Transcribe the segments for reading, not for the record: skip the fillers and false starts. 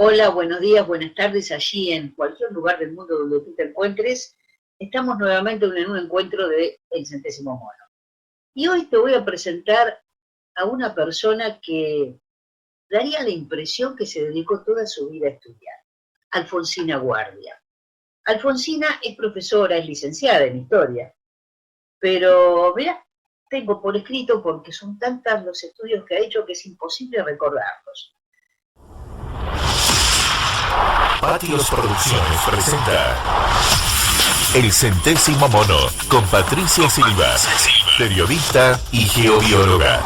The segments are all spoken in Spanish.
Hola, buenos días, buenas tardes, allí en cualquier lugar del mundo donde tú te encuentres. Estamos nuevamente en un encuentro de El Centésimo Mono. Y hoy te voy a presentar a una persona que daría la impresión que se dedicó toda su vida a estudiar, Alfonsina Guardia. Alfonsina es profesora, es licenciada en Historia, pero mira, tengo por escrito, porque son tantos los estudios que ha hecho que es imposible recordarlos. Patios Producciones presenta El Centésimo Mono con Patricia Silva, periodista y geobióloga.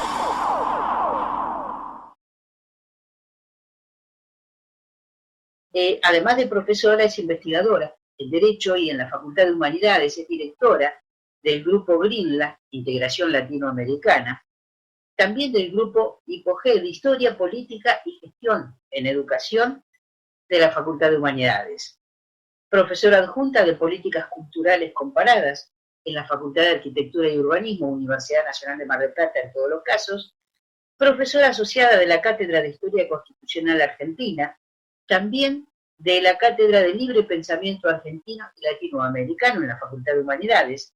Además de profesora, es investigadora en Derecho y en la Facultad de Humanidades, es directora del Grupo Greenland, Integración Latinoamericana, también del Grupo HIPOGED, Historia, Política y Gestión en Educación de la Facultad de Humanidades. Profesora adjunta de Políticas Culturales Comparadas en la Facultad de Arquitectura y Urbanismo, Universidad Nacional de Mar del Plata en todos los casos. Profesora asociada de la Cátedra de Historia Constitucional Argentina, también de la Cátedra de Libre Pensamiento Argentino y Latinoamericano en la Facultad de Humanidades.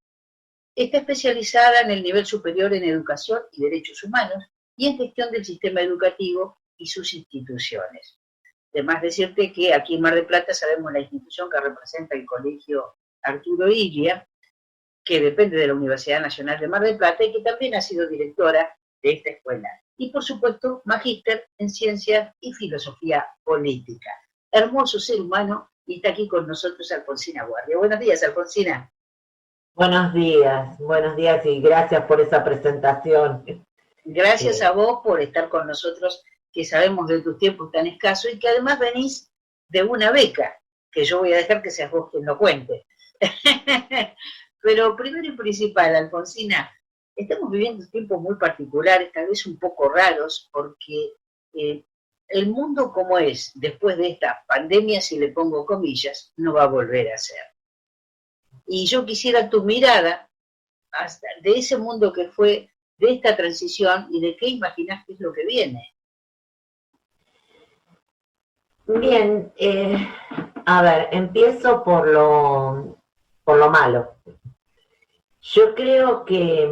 Está especializada en el nivel superior en Educación y Derechos Humanos y en gestión del sistema educativo y sus instituciones. Además decirte que aquí en Mar del Plata sabemos la institución que representa el Colegio Arturo Illia, que depende de la Universidad Nacional de Mar del Plata y que también ha sido directora de esta escuela. Y por supuesto, magíster en Ciencias y Filosofía Política. Hermoso ser humano, y está aquí con nosotros Alfonsina Guardia. Buenos días, Alfonsina. Buenos días y gracias por esa presentación. Gracias a vos por estar con nosotros, que sabemos de tus tiempos tan escasos y que además venís de una beca, que yo voy a dejar que seas vos quien lo cuente. Pero primero y principal, Alfonsina, estamos viviendo tiempos muy particulares, tal vez un poco raros, porque el mundo como es después de esta pandemia, si le pongo comillas, no va a volver a ser. Y yo quisiera tu mirada hasta de ese mundo que fue, de esta transición y de qué imaginás que es lo que viene. Bien, a ver, empiezo por lo malo. Yo creo que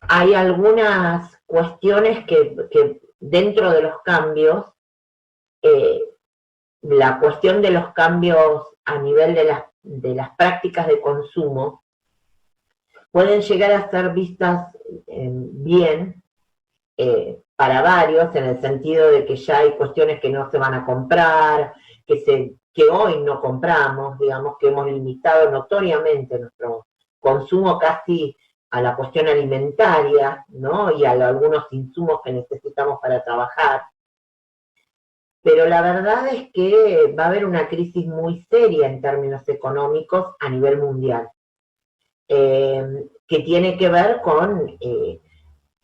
hay algunas cuestiones que dentro de los cambios, la cuestión de los cambios a nivel de las prácticas de consumo pueden llegar a ser vistas bien para varios, en el sentido de que ya hay cuestiones que no se van a comprar, que hoy no compramos, digamos que hemos limitado notoriamente nuestro consumo casi a la cuestión alimentaria, ¿no? Y a algunos insumos que necesitamos para trabajar. Pero la verdad es que va a haber una crisis muy seria en términos económicos a nivel mundial, que tiene que ver con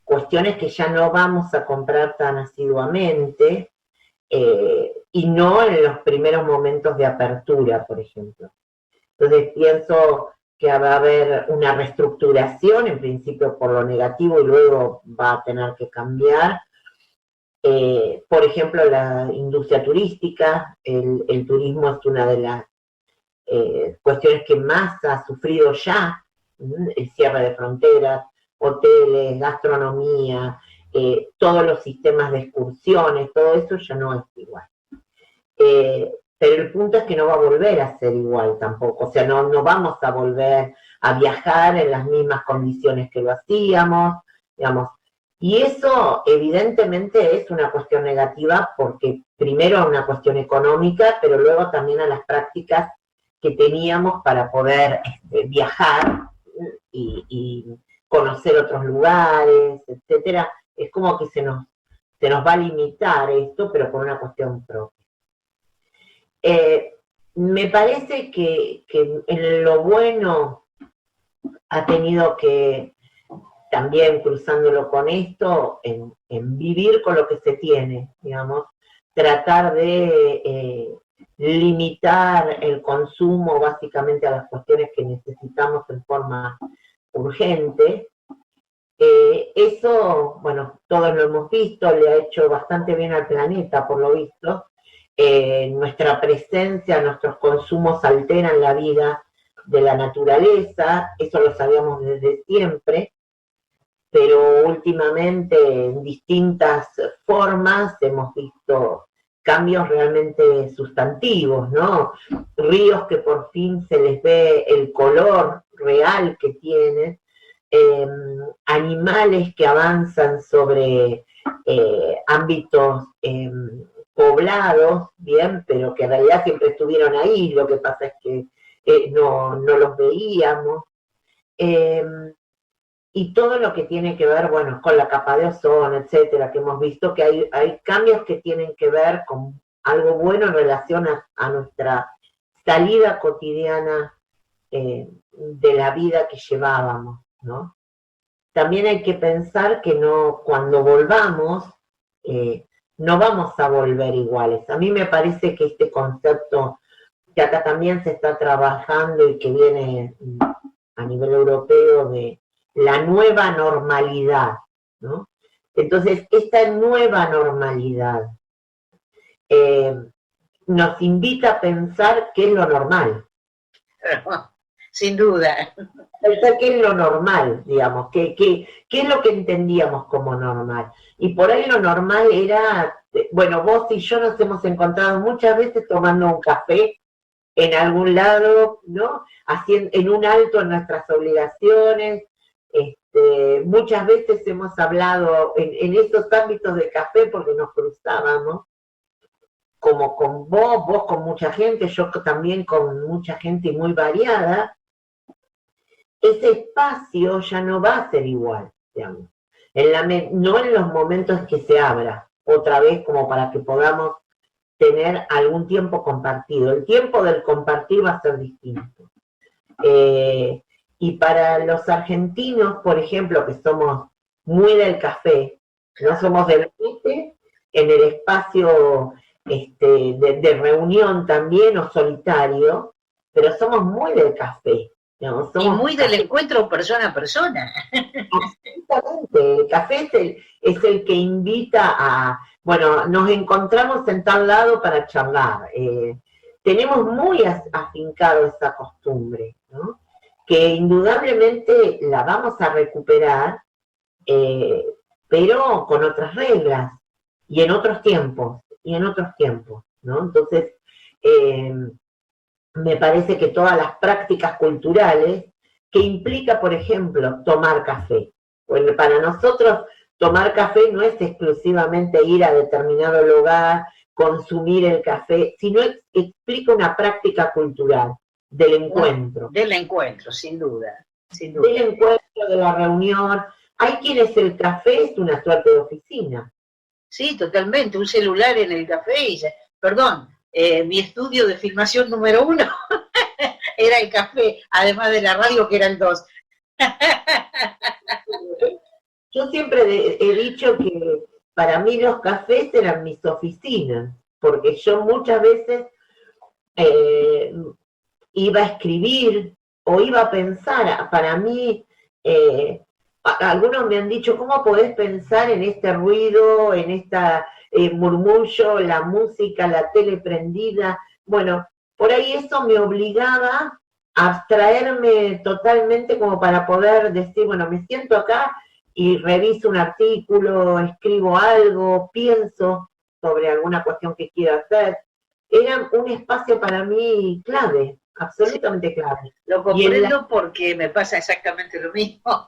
cuestiones que ya no vamos a comprar tan asiduamente, y no en los primeros momentos de apertura, por ejemplo. Entonces pienso que va a haber una reestructuración, en principio por lo negativo, y luego va a tener que cambiar. Por ejemplo, la industria turística, el turismo es una de las cuestiones que más ha sufrido ya, el cierre de fronteras, hoteles, gastronomía, todos los sistemas de excursiones, todo eso ya no es igual. Pero el punto es que no va a volver a ser igual tampoco, o sea, no vamos a volver a viajar en las mismas condiciones que lo hacíamos, digamos. Y eso evidentemente es una cuestión negativa porque primero es una cuestión económica, pero luego también a las prácticas que teníamos para poder viajar y conocer otros lugares, etcétera. Es como que se nos va a limitar esto, pero por una cuestión propia. Me parece que en lo bueno ha tenido que, también cruzándolo con esto, en vivir con lo que se tiene, digamos, tratar de limitar el consumo básicamente a las cuestiones que necesitamos en forma urgente, Eso, bueno, todos lo hemos visto, le ha hecho bastante bien al planeta, por lo visto. Nuestra presencia, nuestros consumos alteran la vida de la naturaleza, eso lo sabíamos desde siempre, pero últimamente en distintas formas hemos visto cambios realmente sustantivos, ¿no? Ríos que por fin se les ve el color real que tienen, animales que avanzan sobre ámbitos poblados, bien, pero que en realidad siempre estuvieron ahí, lo que pasa es que no los veíamos. Y todo lo que tiene que ver, bueno, con la capa de ozono, etcétera, que hemos visto que hay cambios que tienen que ver con algo bueno en relación a nuestra salida cotidiana de la vida que llevábamos, ¿no? También hay que pensar que no, cuando volvamos, no vamos a volver iguales. A mí me parece que este concepto que acá también se está trabajando y que viene a nivel europeo de la nueva normalidad, ¿no? Entonces, esta nueva normalidad nos invita a pensar qué es lo normal. Sin duda. Pensar qué es lo normal, digamos, qué es lo que entendíamos como normal. Y por ahí lo normal era, bueno, vos y yo nos hemos encontrado muchas veces tomando un café en algún lado, ¿no? Haciendo, en un alto en nuestras obligaciones. Muchas veces hemos hablado en esos ámbitos de café porque nos cruzábamos, como con vos con mucha gente, yo también con mucha gente muy variada. Ese espacio ya no va a ser igual, digamos. No en los momentos que se abra, otra vez como para que podamos tener algún tiempo compartido. El tiempo del compartir va a ser distinto. Y para los argentinos, por ejemplo, que somos muy del café, no somos del mate, en el espacio de reunión también o solitario, pero somos muy del café. Digamos, y muy del encuentro persona a persona. Absolutamente, el café es el que invita a, bueno, nos encontramos en tal lado para charlar. Tenemos muy afincado esa costumbre, ¿no? Que indudablemente la vamos a recuperar, pero con otras reglas y en otros tiempos, ¿no? Entonces, me parece que todas las prácticas culturales que implica, por ejemplo, tomar café. Bueno, para nosotros tomar café no es exclusivamente ir a determinado lugar, consumir el café, sino explica una práctica cultural del encuentro. Del encuentro, sin duda. Sin duda. Del encuentro, de la reunión. Hay quienes el café es una suerte de oficina. Sí, totalmente. Un celular en el café y dice, perdón, mi estudio de filmación número 1 era el café, además de la radio que era el 2. Yo siempre he dicho que para mí los cafés eran mis oficinas, porque yo muchas veces iba a escribir o iba a pensar. Para mí, algunos me han dicho, ¿cómo podés pensar en este ruido, en esta murmullo, la música, la tele prendida? Bueno, por ahí eso me obligaba a abstraerme totalmente como para poder decir, bueno, me siento acá y reviso un artículo, escribo algo, pienso sobre alguna cuestión que quiero hacer. Era un espacio para mí clave, absolutamente clave. Lo comprendo porque me pasa exactamente lo mismo.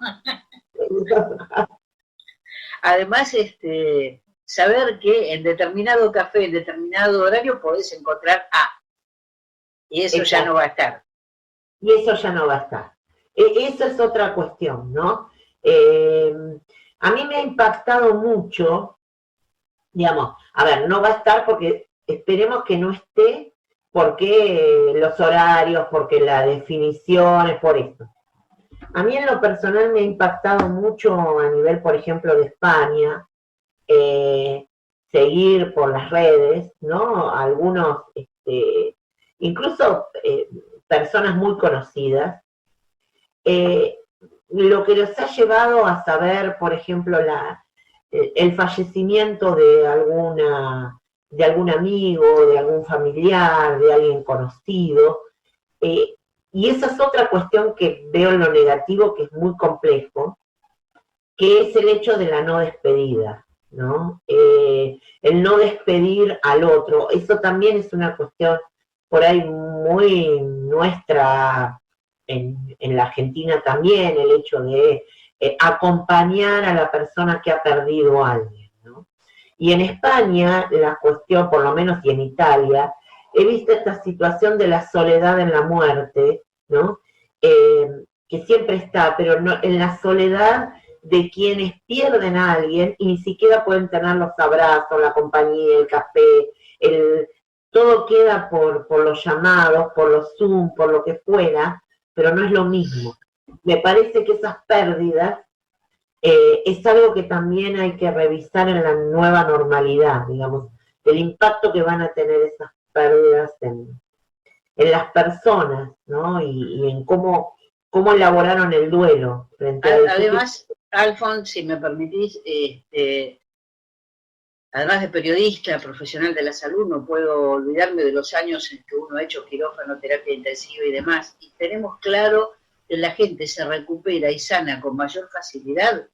Además, saber que en determinado café, en determinado horario, podés encontrar A. Y eso ya no va a estar. Y eso ya no va a estar. Eso es otra cuestión, ¿no? A mí me ha impactado mucho, digamos, a ver, no va a estar porque esperemos que no esté, porque los horarios, porque la definición, es por esto. A mí en lo personal me ha impactado mucho a nivel, por ejemplo, de España, seguir por las redes, ¿no? Algunos, incluso personas muy conocidas, lo que los ha llevado a saber, por ejemplo, el fallecimiento de algún amigo, de algún familiar, de alguien conocido. Y esa es otra cuestión que veo en lo negativo, que es muy complejo, que es el hecho de la no despedida, ¿no? El no despedir al otro, eso también es una cuestión por ahí muy nuestra, en la Argentina también, el hecho de acompañar a la persona que ha perdido a alguien, ¿no? Y en España, la cuestión, por lo menos, y en Italia, he visto esta situación de la soledad en la muerte, ¿no? Que siempre está, pero no, en la soledad de quienes pierden a alguien y ni siquiera pueden tener los abrazos, la compañía, el café, todo queda por los llamados, por los Zoom, por lo que fuera, pero no es lo mismo. Me parece que esas pérdidas es algo que también hay que revisar en la nueva normalidad, digamos, el impacto que van a tener esas pérdidas en las personas, ¿no? Y en cómo elaboraron el duelo. Además, Alfons, si me permitís, además de periodista, profesional de la salud, no puedo olvidarme de los años en que uno ha hecho quirófano, terapia intensiva y demás, y tenemos claro que la gente se recupera y sana con mayor facilidad,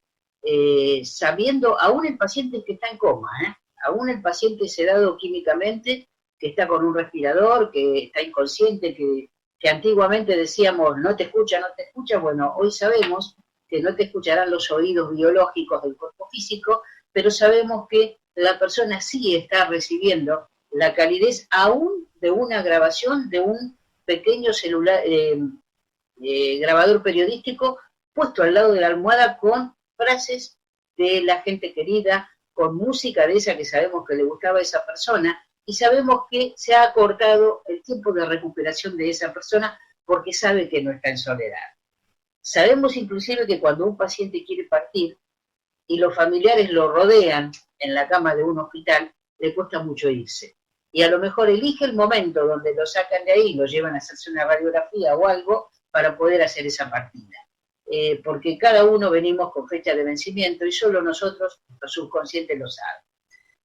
sabiendo, aún el paciente que está en coma, aún el paciente sedado químicamente, que está con un respirador, que está inconsciente, que antiguamente decíamos, no te escucha, bueno, hoy sabemos que no te escucharán los oídos biológicos del cuerpo físico, pero sabemos que la persona sí está recibiendo la calidez aún de una grabación de un pequeño celular, grabador periodístico puesto al lado de la almohada con frases de la gente querida, con música de esa que sabemos que le gustaba a esa persona, y sabemos que se ha acortado el tiempo de recuperación de esa persona porque sabe que no está en soledad. Sabemos inclusive que cuando un paciente quiere partir y los familiares lo rodean en la cama de un hospital, le cuesta mucho irse. Y a lo mejor elige el momento donde lo sacan de ahí, lo llevan a hacerse una radiografía o algo para poder hacer esa partida. Porque cada uno venimos con fecha de vencimiento y solo nosotros, los subconscientes, lo saben.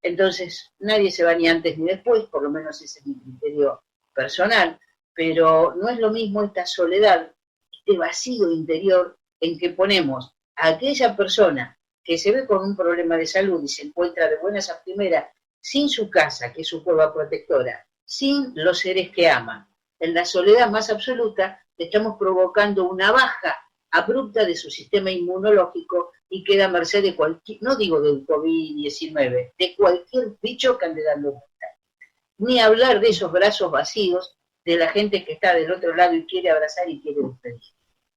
Entonces, nadie se va ni antes ni después, por lo menos ese es mi criterio personal, pero no es lo mismo esta soledad, este vacío interior en que ponemos a aquella persona que se ve con un problema de salud y se encuentra de buenas a primeras, sin su casa, que es su cueva protectora, sin los seres que aman. En la soledad más absoluta le estamos provocando una baja abrupta de su sistema inmunológico y queda a merced de cualquier, no digo del COVID-19, de cualquier bicho que ande dando vuelta. Ni hablar de esos brazos vacíos de la gente que está del otro lado y quiere abrazar y quiere despedir.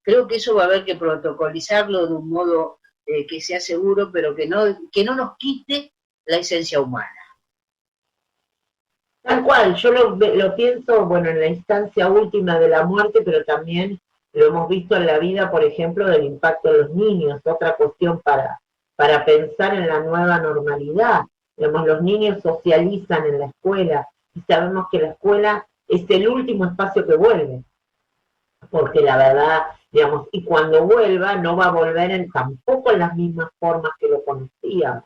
Creo que eso va a haber que protocolizarlo de un modo que sea seguro, pero que no nos quite la esencia humana. Tal cual, yo lo pienso, bueno, en la instancia última de la muerte, pero también lo hemos visto en la vida, por ejemplo, del impacto en los niños, otra cuestión para pensar en la nueva normalidad. Digamos, los niños socializan en la escuela y sabemos que la escuela es el último espacio que vuelve, porque la verdad, digamos, y cuando vuelva no va a volver tampoco en las mismas formas que lo conocíamos.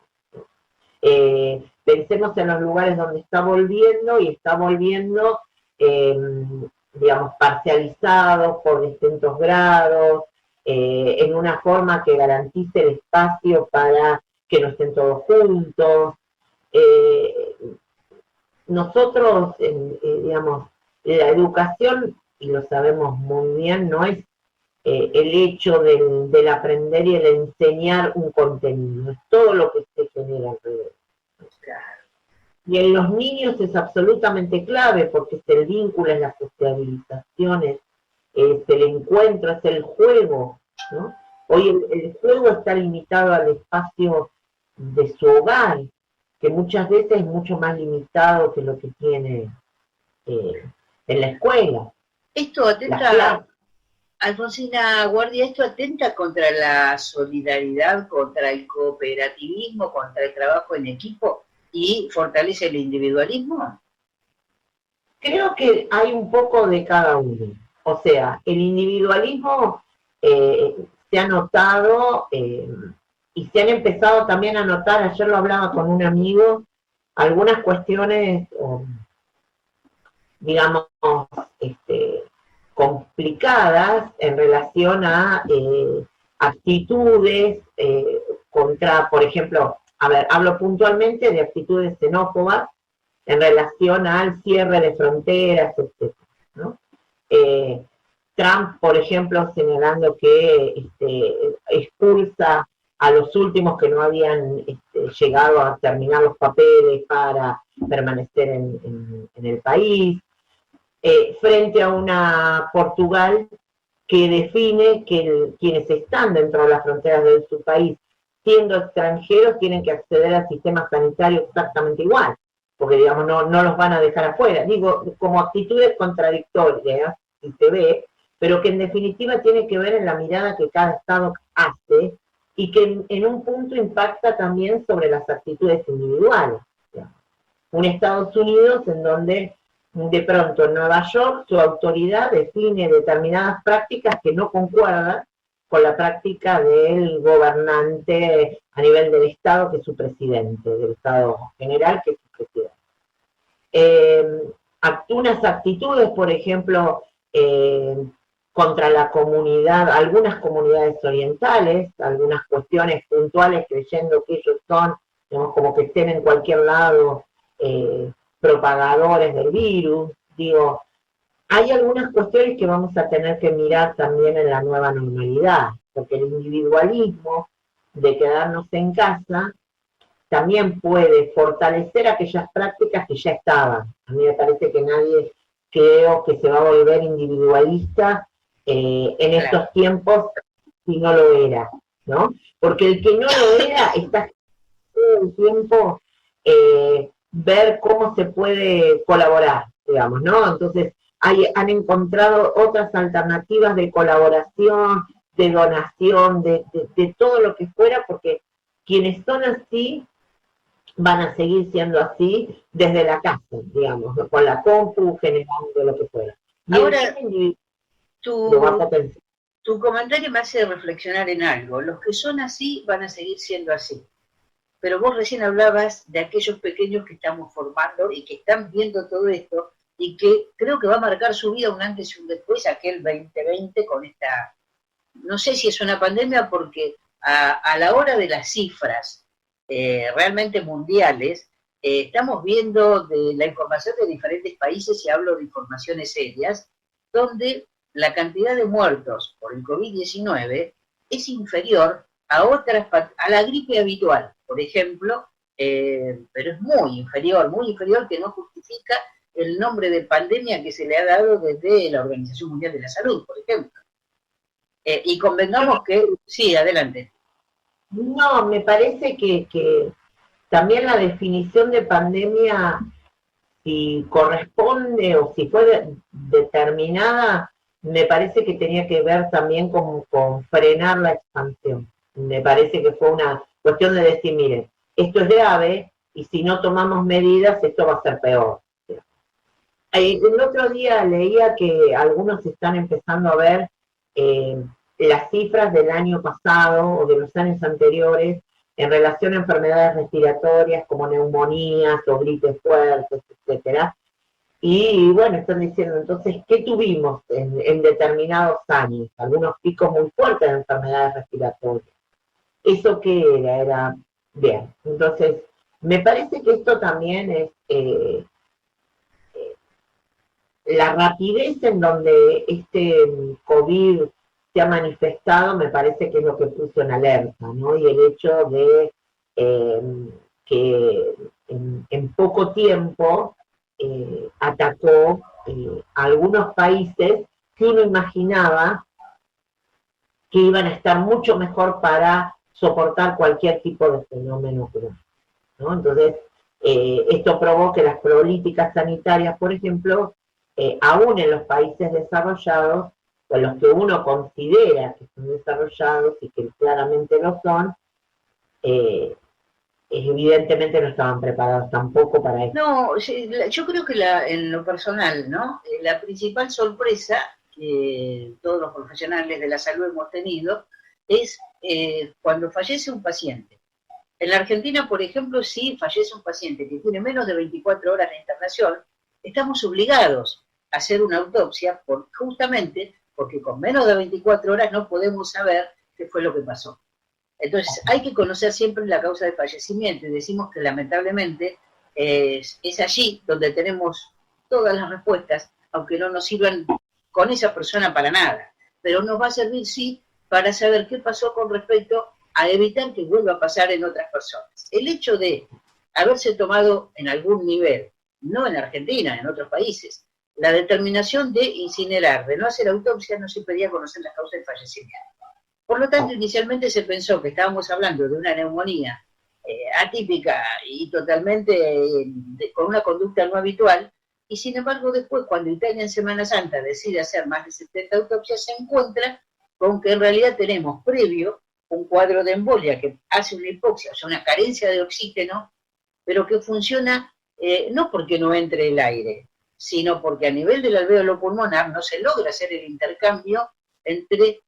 Pensemos en los lugares donde está volviendo y está volviendo, digamos, parcializados por distintos grados, en una forma que garantice el espacio para que no estén todos juntos. Nosotros, digamos, la educación, y lo sabemos muy bien, no es el hecho del aprender y el enseñar un contenido, es todo lo que se genera alrededor. Y en los niños es absolutamente clave porque es el vínculo, es la sociabilización, es el encuentro, es el juego, ¿no? Hoy el juego está limitado al espacio de su hogar, que muchas veces es mucho más limitado que lo que tiene en la escuela. Esto atenta, Alfonsina Guardia, esto atenta contra la solidaridad, contra el cooperativismo, contra el trabajo en equipo y fortalece el individualismo. Creo que hay un poco de cada uno. O sea, el individualismo se ha notado y se han empezado también a notar, ayer lo hablaba con un amigo, algunas cuestiones, digamos, complicadas en relación a actitudes contra, por ejemplo, a ver, hablo puntualmente de actitudes xenófobas en relación al cierre de fronteras, etc., ¿no? Trump, por ejemplo, señalando que expulsa a los últimos que no habían llegado a terminar los papeles para permanecer en el país, frente a una Portugal que define que quienes están dentro de las fronteras de su país, siendo extranjeros, tienen que acceder al sistema sanitario exactamente igual, porque digamos no los van a dejar afuera. Digo, como actitudes contradictorias, si se ve, pero que en definitiva tiene que ver en la mirada que cada Estado hace y que en un punto impacta también sobre las actitudes individuales. Digamos. Un Estados Unidos en donde de pronto en Nueva York su autoridad define determinadas prácticas que no concuerdan con la práctica del gobernante a nivel del Estado, que es su presidente, del Estado general, que es su presidente. Unas actitudes, por ejemplo, contra la comunidad, algunas comunidades orientales, algunas cuestiones puntuales creyendo que ellos son, digamos, como que estén en cualquier lado, propagadores del virus. Digo, hay algunas cuestiones que vamos a tener que mirar también en la nueva normalidad, porque el individualismo de quedarnos en casa también puede fortalecer aquellas prácticas que ya estaban. A mí me parece que nadie, creo que se va a volver individualista en estos tiempos si no lo era, ¿no? Porque el que no lo era está todo el tiempo ver cómo se puede colaborar, digamos, ¿no? Entonces, han encontrado otras alternativas de colaboración, de donación, de todo lo que fuera, porque quienes son así van a seguir siendo así desde la casa, digamos, ¿no? Con la compu, generando lo que fuera. Y ahora, tu comentario me hace reflexionar en algo. Los que son así van a seguir siendo así. Pero vos recién hablabas de aquellos pequeños que estamos formando y que están viendo todo esto y que creo que va a marcar su vida un antes y un después, aquel 2020 con esta, no sé si es una pandemia, porque a la hora de las cifras realmente mundiales, estamos viendo de la información de diferentes países, y hablo de informaciones serias, donde la cantidad de muertos por el COVID-19 es inferior a la gripe habitual, por ejemplo, pero es muy inferior, que no justifica el nombre de pandemia que se le ha dado desde la Organización Mundial de la Salud, por ejemplo. Y convengamos que, sí, adelante. No, me parece que también la definición de pandemia, si corresponde o si fue determinada, me parece que tenía que ver también con frenar la expansión. Me parece que fue una cuestión de decir, miren, esto es grave y si no tomamos medidas, esto va a ser peor. El otro día leía que algunos están empezando a ver las cifras del año pasado o de los años anteriores en relación a enfermedades respiratorias como neumonías o gripes fuertes, etcétera. Y bueno, están diciendo entonces, ¿qué tuvimos en determinados años? Algunos picos muy fuertes de enfermedades respiratorias. ¿Eso qué era? Era bien. Entonces, me parece que esto también es la rapidez en donde este COVID se ha manifestado, me parece que es lo que puso en alerta, ¿no? Y el hecho de que en poco tiempo atacó a algunos países que uno imaginaba que iban a estar mucho mejor para soportar cualquier tipo de fenómeno, ¿no? Entonces, esto provocó que las políticas sanitarias, por ejemplo, aún en los países desarrollados, o en los que uno considera que son desarrollados y que claramente lo son, evidentemente no estaban preparados tampoco para esto. No, yo creo que en lo personal, ¿no? La principal sorpresa que todos los profesionales de la salud hemos tenido es cuando fallece un paciente. En la Argentina, por ejemplo, si fallece un paciente que tiene menos de 24 horas de internación, estamos obligados a hacer una autopsia justamente porque con menos de 24 horas no podemos saber qué fue lo que pasó. Entonces, hay que conocer siempre la causa de fallecimiento y decimos que lamentablemente es allí donde tenemos todas las respuestas, aunque no nos sirvan con esa persona para nada, pero nos va a servir sí para saber qué pasó con respecto a evitar que vuelva a pasar en otras personas. El hecho de haberse tomado en algún nivel, no en Argentina, en otros países, la determinación de incinerar, de no hacer autopsia, no se pedía conocer las causas de fallecimiento. Por lo tanto, inicialmente se pensó que estábamos hablando de una neumonía atípica y totalmente con una conducta no habitual, y sin embargo después, cuando Italia en Semana Santa decide hacer más de 70 autopsias, se encuentra con que en realidad tenemos previo un cuadro de embolia que hace una hipoxia, o sea, una carencia de oxígeno, pero que funciona no porque no entre el aire, sino porque a nivel del alvéolo pulmonar no se logra hacer el intercambio entre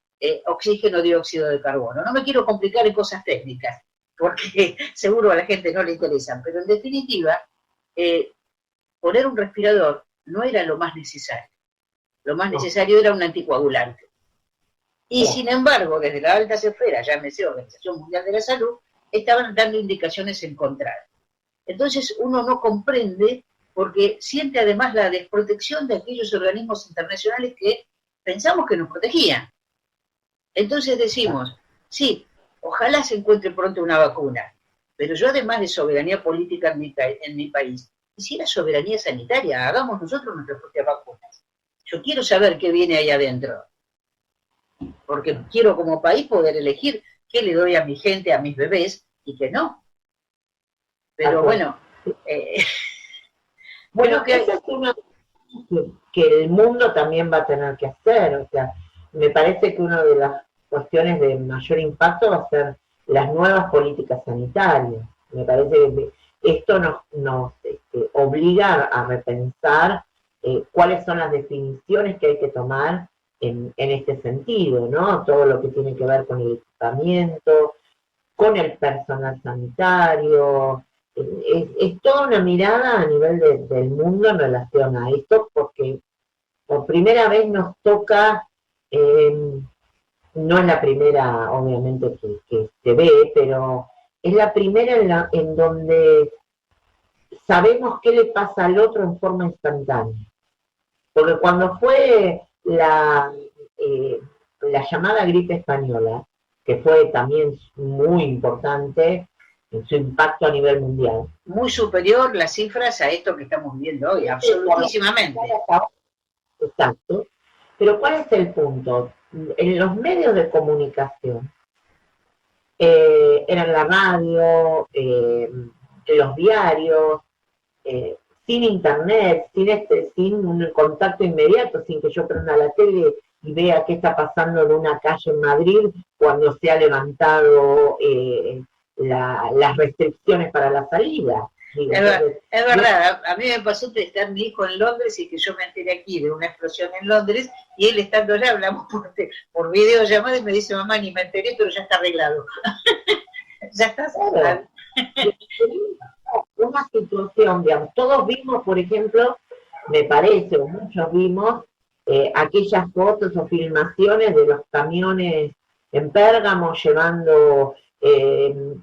oxígeno y dióxido de carbono. No me quiero complicar en cosas técnicas, porque seguro a la gente no le interesan, pero en definitiva, poner un respirador no era lo más necesario. Lo más necesario era un anticoagulante. Y sin embargo, desde la alta esfera, llámese Organización Mundial de la Salud, estaban dando indicaciones encontradas. Entonces uno no comprende porque siente además la desprotección de aquellos organismos internacionales que pensamos que nos protegían. Entonces decimos, sí, ojalá se encuentre pronto una vacuna, pero yo además de soberanía política en mi país, quisiera soberanía sanitaria, hagamos nosotros nuestras propias vacunas. Yo quiero saber qué viene ahí adentro, porque quiero como país poder elegir qué le doy a mi gente, a mis bebés, y qué no. Pero bueno... bueno, que esa es una que el mundo también va a tener que hacer, o sea, me parece que una de las cuestiones de mayor impacto va a ser las nuevas políticas sanitarias. Me parece que esto nos obliga a repensar cuáles son las definiciones que hay que tomar en este sentido, ¿no? Todo lo que tiene que ver con el equipamiento, con el personal sanitario. Es toda una mirada a nivel del mundo en relación a esto, porque por primera vez nos toca, no es la primera obviamente que se ve, pero es la primera en donde sabemos qué le pasa al otro en forma instantánea. Porque cuando fue la llamada gripe española, que fue también muy importante en su impacto a nivel mundial. Muy superior las cifras a esto que estamos viendo hoy, absolutísimamente. Exacto. Pero ¿cuál es el punto? En los medios de comunicación, eran la radio, los diarios, sin internet, sin un contacto inmediato, sin que yo prenda la tele y vea qué está pasando en una calle en Madrid cuando se ha levantado las restricciones para la salida. Digo, es verdad, a mí me pasó de estar mi hijo en Londres y que yo me enteré aquí de una explosión en Londres y él estando allá, hablamos por videollamada y me dice, mamá, ni me enteré, pero ya está arreglado. Ya está cerrado. Una situación, digamos, todos vimos, por ejemplo, me parece, o muchos vimos, aquellas fotos o filmaciones de los camiones en Pérgamo llevando,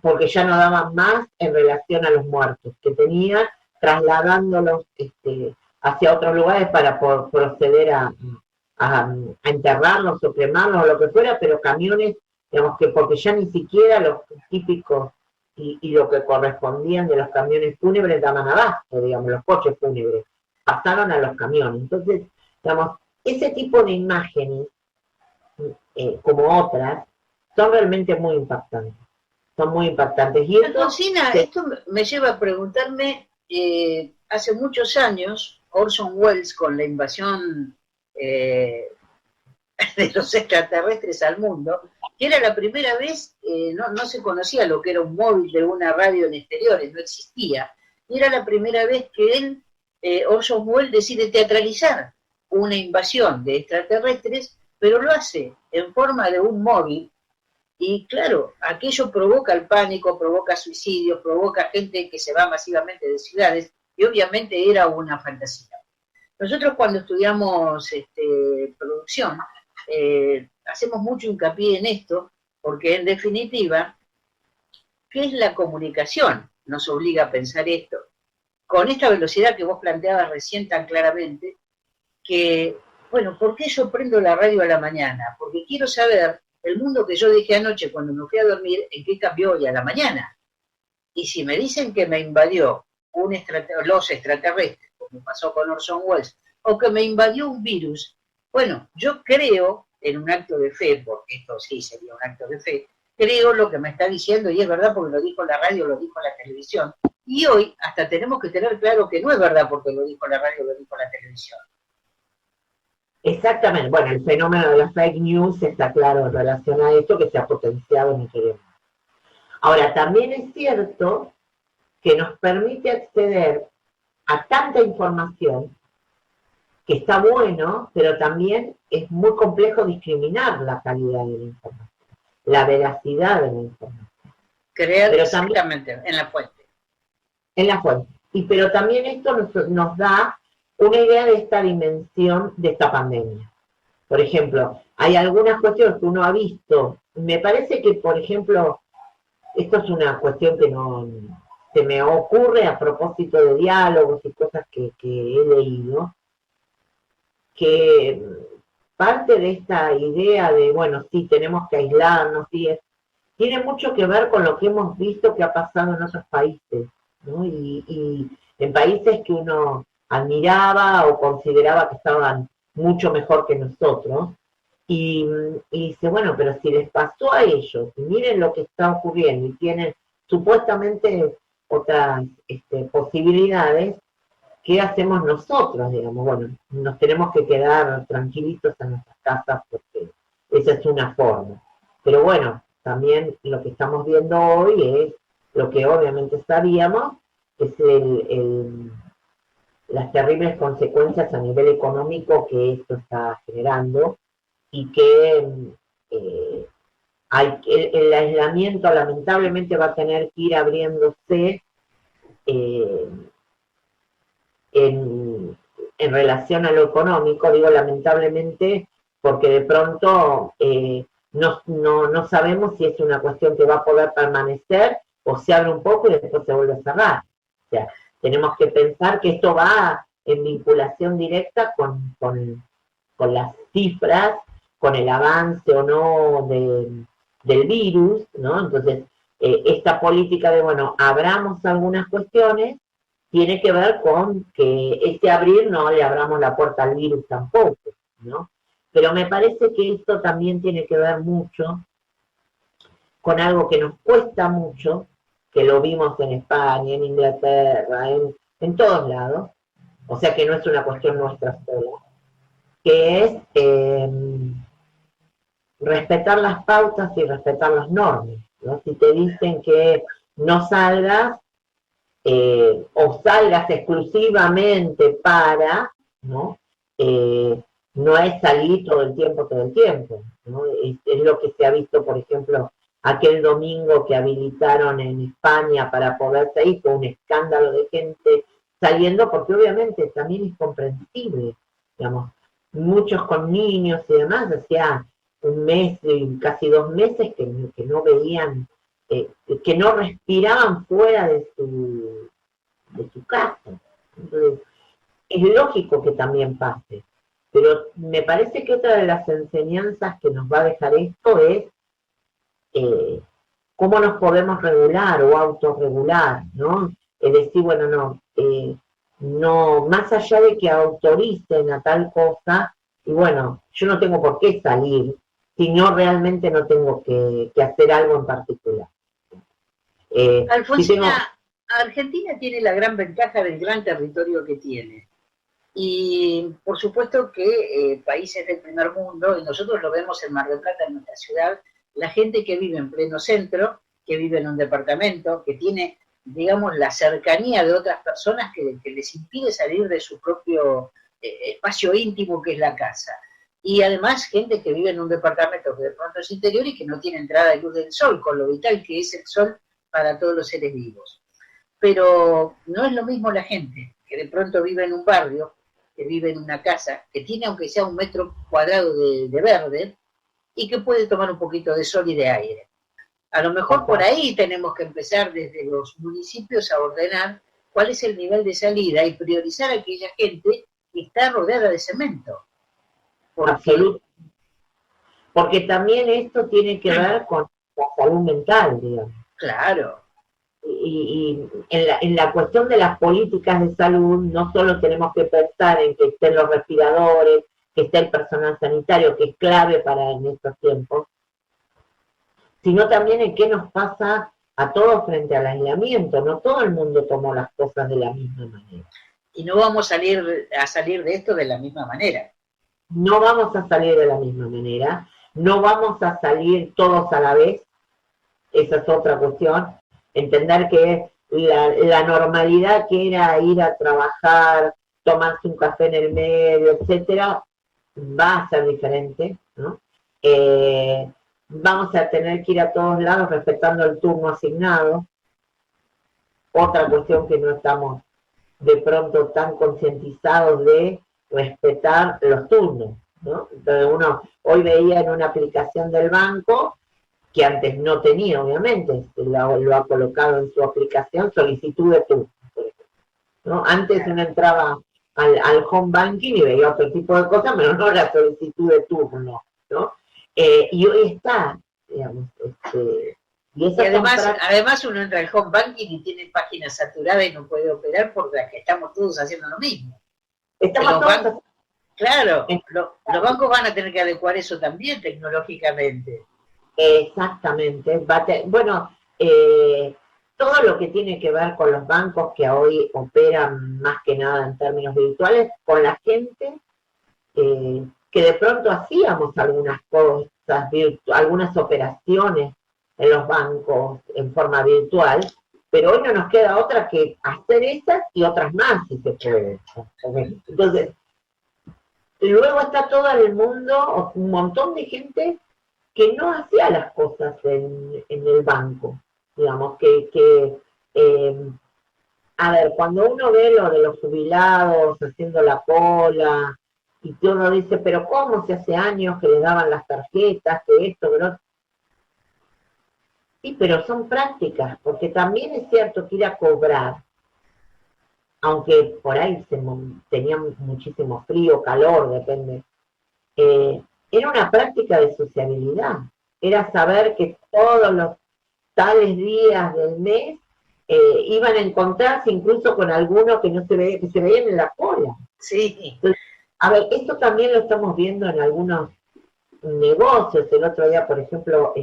porque ya no daban más en relación a los muertos que tenía, trasladándolos hacia otros lugares para proceder a enterrarlos o cremarlos o lo que fuera, pero camiones, digamos que porque ya ni siquiera los típicos y lo que correspondían de los camiones fúnebres daban abasto, digamos, los coches fúnebres, pasaron a los camiones. Entonces, digamos, ese tipo de imágenes, como otras, son realmente muy impactantes. Son muy impactantes. Y esto me lleva a preguntarme, hace muchos años, Orson Welles con la invasión de los extraterrestres al mundo, que era la primera vez, no se conocía lo que era un móvil de una radio en exteriores, no existía, y era la primera vez que él, Orson Welles, decide teatralizar una invasión de extraterrestres, pero lo hace en forma de un móvil Y claro, aquello provoca el pánico, provoca suicidios, provoca gente que se va masivamente de ciudades, y obviamente era una fantasía. Nosotros cuando estudiamos producción, hacemos mucho hincapié en esto, porque en definitiva, ¿qué es la comunicación? Nos obliga a pensar esto. Con esta velocidad que vos planteabas recién tan claramente, que, bueno, ¿por qué yo prendo la radio a la mañana? Porque quiero saber el mundo que yo dejé anoche cuando me fui a dormir, en qué cambió hoy a la mañana. Y si me dicen que me invadió los extraterrestres, como pasó con Orson Welles, o que me invadió un virus, bueno, yo creo, en un acto de fe, porque esto sí sería un acto de fe, creo lo que me está diciendo, y es verdad porque lo dijo la radio, lo dijo la televisión, y hoy hasta tenemos que tener claro que no es verdad porque lo dijo la radio, lo dijo la televisión. Exactamente, bueno, el fenómeno de las fake news está claro en relación a esto que se ha potenciado en este tiempo. Ahora, también es cierto que nos permite acceder a tanta información que está bueno, pero también es muy complejo discriminar la calidad de la información, la veracidad de la información. Creer exactamente en la fuente. En la fuente. Pero también esto nos da una idea de esta dimensión de esta pandemia. Por ejemplo, hay algunas cuestiones que uno ha visto. Me parece que, por ejemplo, esto es una cuestión que no se me ocurre a propósito de diálogos y cosas que he leído, que parte de esta idea de, bueno, sí, tenemos que aislarnos, sí, tiene mucho que ver con lo que hemos visto que ha pasado en otros países, ¿no? Y en países que uno admiraba o consideraba que estaban mucho mejor que nosotros, y dice, bueno, pero si les pasó a ellos, y miren lo que está ocurriendo, y tienen supuestamente otras posibilidades, ¿qué hacemos nosotros? Digamos, bueno, nos tenemos que quedar tranquilitos en nuestras casas porque esa es una forma. Pero bueno, también lo que estamos viendo hoy es lo que obviamente sabíamos, es las terribles consecuencias a nivel económico que esto está generando y que el aislamiento lamentablemente va a tener que ir abriéndose en relación a lo económico, digo lamentablemente, porque de pronto no sabemos si es una cuestión que va a poder permanecer o se abre un poco y después se vuelve a cerrar. O sea, tenemos que pensar que esto va en vinculación directa con las cifras, con el avance o no del virus, ¿no? Entonces, esta política de, bueno, abramos algunas cuestiones, tiene que ver con que este abrir no le abramos la puerta al virus tampoco, ¿no? Pero me parece que esto también tiene que ver mucho con algo que nos cuesta mucho, que lo vimos en España, en Inglaterra, en todos lados, o sea que no es una cuestión nuestra sola, que es respetar las pautas y respetar las normas, ¿no? Si te dicen que no salgas, o salgas exclusivamente para, ¿no? No es salir todo el tiempo, ¿no? Es lo que se ha visto, por ejemplo, aquel domingo que habilitaron en España para poder salir, con un escándalo de gente saliendo, porque obviamente también es comprensible, digamos, muchos con niños y demás, hacía un mes y casi 2 meses que no veían, que no respiraban fuera de su casa. Entonces, es lógico que también pase, pero me parece que otra de las enseñanzas que nos va a dejar esto es cómo nos podemos regular o autorregular, ¿no? Es decir, bueno, no, más allá de que autoricen a tal cosa, y bueno, yo no tengo por qué salir, si no realmente no tengo que hacer algo en particular. Alfonsina, Argentina tiene la gran ventaja del gran territorio que tiene. Y por supuesto que países del primer mundo, y nosotros lo vemos en Mar del Plata, en nuestra ciudad, la gente que vive en pleno centro, que vive en un departamento, que tiene, digamos, la cercanía de otras personas que les impide salir de su propio espacio íntimo que es la casa. Y además gente que vive en un departamento que de pronto es interior y que no tiene entrada de luz del sol, con lo vital que es el sol para todos los seres vivos. Pero no es lo mismo la gente que de pronto vive en un barrio, que vive en una casa, que tiene aunque sea 1 metro cuadrado de verde y que puede tomar un poquito de sol y de aire. A lo mejor por ahí tenemos que empezar desde los municipios a ordenar cuál es el nivel de salida y priorizar a aquella gente que está rodeada de cemento. Absolutamente. Porque también esto tiene que ver con la salud mental, digamos. Claro. Y en la cuestión de las políticas de salud, no solo tenemos que pensar en que estén los respiradores, que esté el personal sanitario, que es clave para en estos tiempos, sino también en qué nos pasa a todos frente al aislamiento. No todo el mundo tomó las cosas de la misma manera. Y no vamos a salir de esto de la misma manera. No vamos a salir de la misma manera, no vamos a salir todos a la vez, esa es otra cuestión. Entender que la normalidad que era ir a trabajar, tomarse un café en el medio, etcétera, va a ser diferente, ¿no? Vamos a tener que ir a todos lados respetando el turno asignado. Otra cuestión que no estamos de pronto tan concientizados de respetar los turnos, ¿no? Entonces uno hoy veía en una aplicación del banco, que antes no tenía, obviamente, lo ha colocado en su aplicación, solicitud de turno, por ejemplo, ¿no? Antes uno entraba al home banking y veía otro tipo de cosas, pero no la solicitud de turno, ¿no? Y hoy está, digamos, y además uno entra al home banking y tiene página saturada y no puede operar porque estamos todos haciendo lo mismo. Claro, los bancos van a tener que adecuar eso también tecnológicamente. Exactamente. Bueno, todo lo que tiene que ver con los bancos que hoy operan más que nada en términos virtuales, con la gente que de pronto hacíamos algunas cosas, algunas operaciones en los bancos en forma virtual, pero hoy no nos queda otra que hacer esas y otras más, si se puede. Entonces, luego está todo el mundo, un montón de gente que no hacía las cosas en el banco, digamos, a ver, cuando uno ve lo de los jubilados haciendo la cola, y que uno dice, pero ¿cómo si hace años que les daban las tarjetas, que esto, que no? Sí, pero son prácticas, porque también es cierto que ir a cobrar, aunque por ahí tenía muchísimo frío, calor, depende, era una práctica de sociabilidad, era saber que todos los tales días del mes iban a encontrarse incluso con algunos que no se veían, que se veían en la cola. Sí. Entonces, a ver, esto también lo estamos viendo en algunos negocios. El otro día, por ejemplo,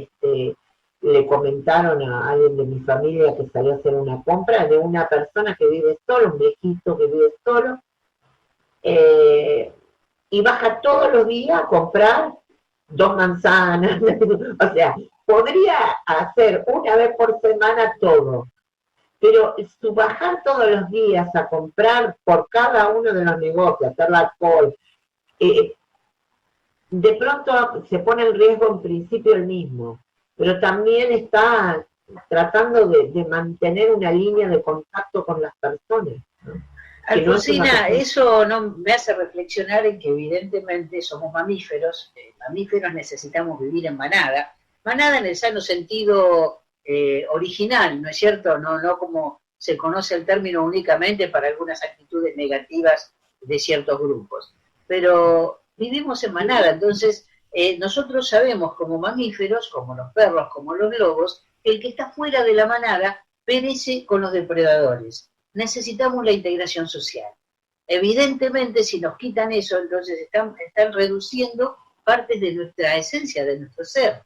le comentaron a alguien de mi familia que salió a hacer una compra de una persona que vive solo, un viejito que vive solo, y baja todos los días a comprar 2 manzanas, o sea, podría hacer una vez por semana todo, pero su bajar todos los días a comprar por cada uno de los negocios, hacer la cola, de pronto se pone en riesgo en principio el mismo, pero también está tratando de mantener una línea de contacto con las personas, ¿no? Alfonsina, eso no me hace reflexionar en que evidentemente somos mamíferos, necesitamos vivir en manada en el sano sentido original, ¿no es cierto? No como se conoce el término únicamente para algunas actitudes negativas de ciertos grupos, pero vivimos en manada, entonces nosotros sabemos como mamíferos, como los perros, como los lobos, que el que está fuera de la manada perece con los depredadores. Necesitamos la integración social. Evidentemente, si nos quitan eso, entonces están reduciendo partes de nuestra esencia, de nuestro ser.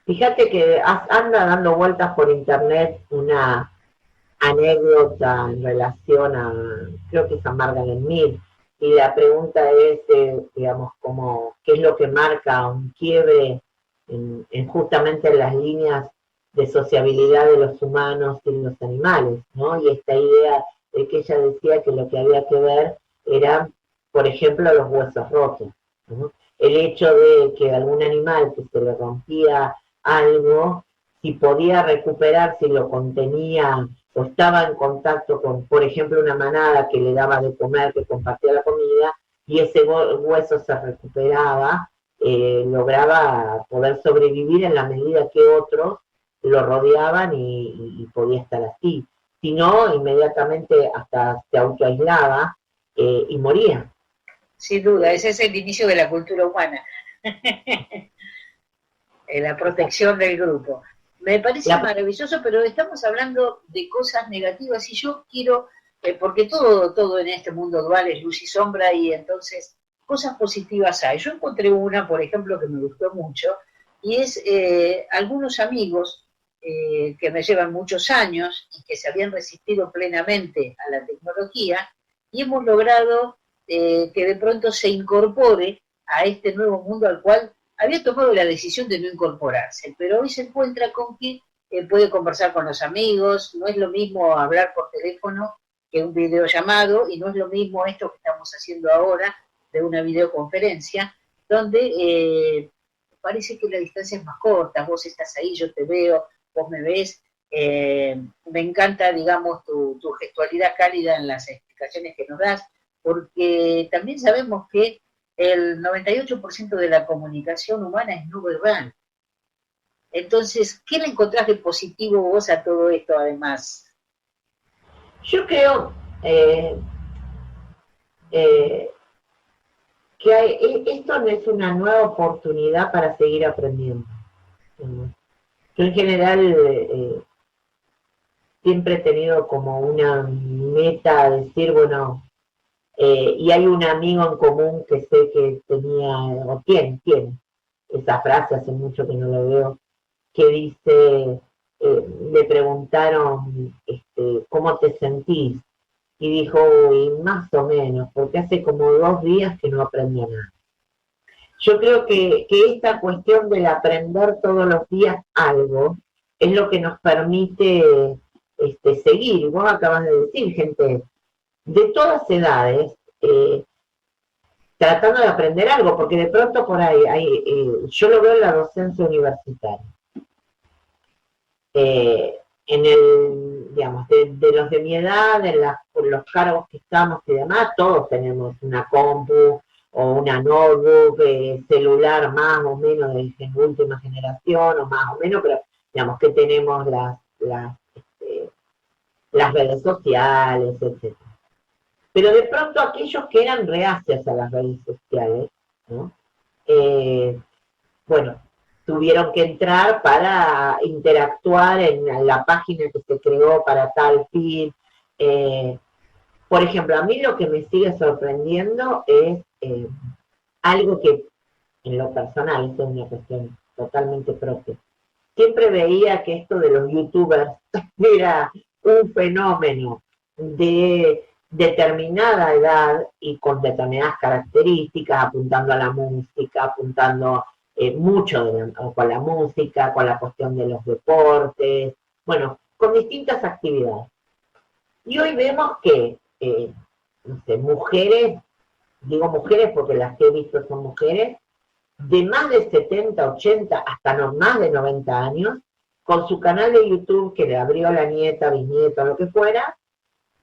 Fíjate que anda dando vueltas por internet una anécdota en relación a, creo que es a Margaret Mead, y la pregunta es, digamos, ¿qué es lo que marca un quiebre justamente en las líneas de sociabilidad de los humanos y los animales, ¿no? Y esta idea de que ella decía que lo que había que ver era, por ejemplo, los huesos rotos, ¿no? el hecho de que algún animal que se le rompía algo, si podía recuperar, si lo contenía o estaba en contacto con, por ejemplo, una manada que le daba de comer, que compartía la comida, y ese hueso se recuperaba, lograba poder sobrevivir en la medida que otros lo rodeaban y podía estar así. Si no, inmediatamente hasta se autoaislaba y moría. Sin duda, ese es el inicio de la cultura humana, la protección del grupo. Me parece maravilloso, pero estamos hablando de cosas negativas y yo quiero, porque todo en este mundo dual es luz y sombra, y entonces cosas positivas hay. Yo encontré una, por ejemplo, que me gustó mucho, y es algunos amigos que me llevan muchos años y que se habían resistido plenamente a la tecnología, y hemos logrado que de pronto se incorpore a este nuevo mundo al cual había tomado la decisión de no incorporarse, pero hoy se encuentra con que puede conversar con los amigos, no es lo mismo hablar por teléfono que un videollamado, y no es lo mismo esto que estamos haciendo ahora de una videoconferencia, donde parece que la distancia es más corta, vos estás ahí, yo te veo, vos me ves, me encanta, digamos, tu gestualidad cálida en las explicaciones que nos das, porque también sabemos que el 98% de la comunicación humana es no verbal. Entonces, ¿qué le encontrás de positivo vos a todo esto, además? Yo creo que esto no es una nueva oportunidad para seguir aprendiendo. Yo en general siempre he tenido como una meta de decir, bueno, y hay un amigo en común que sé que tenía, o tiene esa frase, hace mucho que no lo veo, que dice, le preguntaron, ¿cómo te sentís? Y dijo, y más o menos, porque hace como 2 días que no aprendí nada. Yo creo que esta cuestión del aprender todos los días algo es lo que nos permite seguir. Vos acabas de decir, gente de todas edades, tratando de aprender algo, porque de pronto por ahí, yo lo veo en la docencia universitaria. En el, digamos, de los de mi edad, por los cargos que estamos y demás, todos tenemos una compu o una notebook, celular más o menos de última generación, o más o menos, pero digamos que tenemos las redes sociales, etc. Pero de pronto aquellos que eran reacios a las redes sociales, ¿no? Bueno, tuvieron que entrar para interactuar en la página que se creó para tal fin. Por ejemplo, a mí lo que me sigue sorprendiendo es algo que en lo personal, eso es una cuestión totalmente propia. Siempre veía que esto de los youtubers era un fenómeno de determinada edad y con determinadas características, apuntando a la música, apuntando mucho con la música, con la cuestión de los deportes, bueno, con distintas actividades. Y hoy vemos que, no sé, mujeres, digo mujeres porque las que he visto son mujeres, de más de 70, 80, hasta no, más de 90 años, con su canal de YouTube que le abrió la nieta, bisnieta, lo que fuera,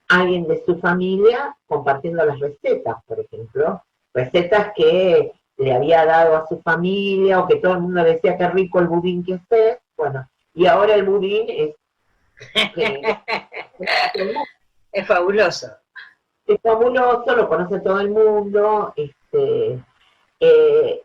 alguien de su familia compartiendo las recetas, por ejemplo, recetas que le había dado a su familia, o que todo el mundo decía qué rico el budín que hace, bueno, y ahora el budín es... es fabuloso. Es fabuloso, lo conoce todo el mundo,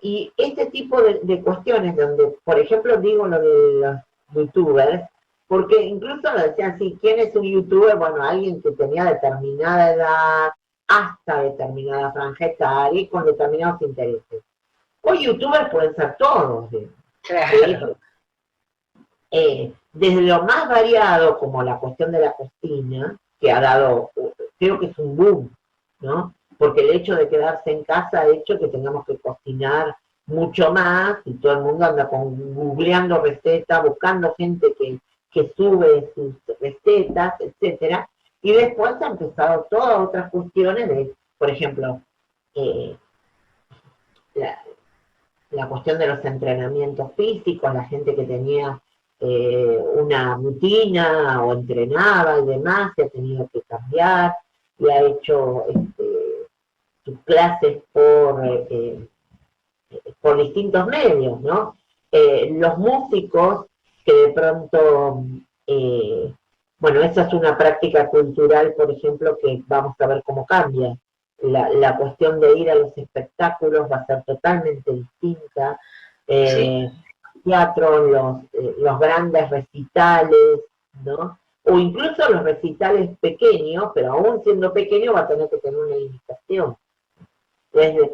y este tipo de cuestiones donde, por ejemplo, digo lo de los youtubers, porque incluso lo decían así, ¿quién es un youtuber? Bueno, alguien que tenía determinada edad, hasta determinada franja etaria y con determinados intereses. Hoy youtubers pueden ser todos. Claro. Desde lo más variado, como la cuestión de la cocina, que ha dado, creo que es un boom, ¿no? Porque el hecho de quedarse en casa ha hecho que tengamos que cocinar mucho más, y todo el mundo anda googleando recetas, buscando gente que sube sus recetas, etcétera, y después han empezado todas otras cuestiones de, por ejemplo, la cuestión de los entrenamientos físicos, la gente que tenía una rutina o entrenaba y demás, se ha tenido que cambiar y ha hecho sus clases por distintos medios, ¿no? Los músicos que de pronto, bueno, esa es una práctica cultural, por ejemplo, que vamos a ver cómo cambia. La cuestión de ir a los espectáculos va a ser totalmente distinta. Sí, Teatro, los grandes recitales, ¿no? O incluso los recitales pequeños, pero aún siendo pequeño va a tener que tener una limitación. Entonces,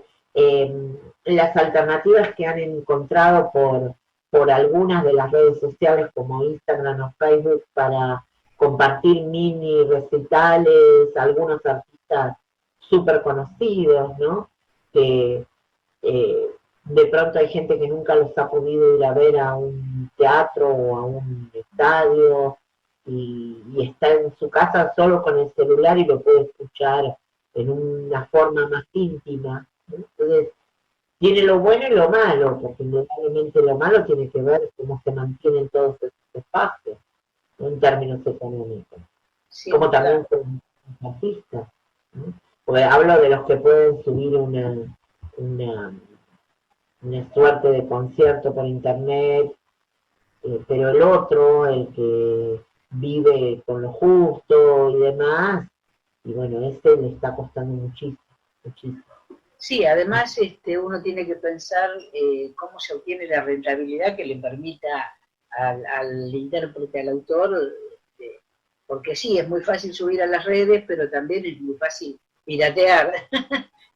las alternativas que han encontrado por algunas de las redes sociales como Instagram o Facebook para compartir mini recitales, algunos artistas súper conocidos, ¿no? Que de pronto hay gente que nunca los ha podido ir a ver a un teatro o a un estadio y está en su casa solo con el celular y lo puede escuchar en una forma más íntima, ¿no? Entonces, tiene lo bueno y lo malo, porque indudablemente lo malo tiene que ver cómo se mantienen todos esos espacios, ¿no? En términos económicos, sí, como también claro. con los artistas, ¿no? Porque hablo de los que pueden subir una, una suerte de concierto por internet, pero el otro, el que vive con lo justo y demás, y bueno, ese le está costando muchísimo, muchísimo. Sí, además uno tiene que pensar cómo se obtiene la rentabilidad que le permita al intérprete, al autor, porque sí, es muy fácil subir a las redes, pero también es muy fácil piratear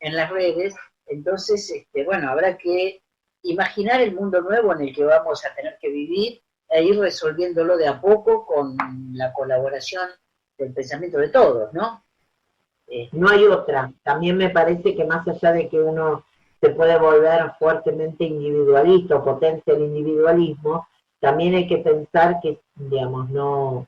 en las redes. Entonces, bueno, habrá que imaginar el mundo nuevo en el que vamos a tener que vivir e ir resolviéndolo de a poco con la colaboración del pensamiento de todos, ¿no? No hay otra. También me parece que más allá de que uno se puede volver fuertemente individualista o potencia el individualismo, también hay que pensar que, digamos, no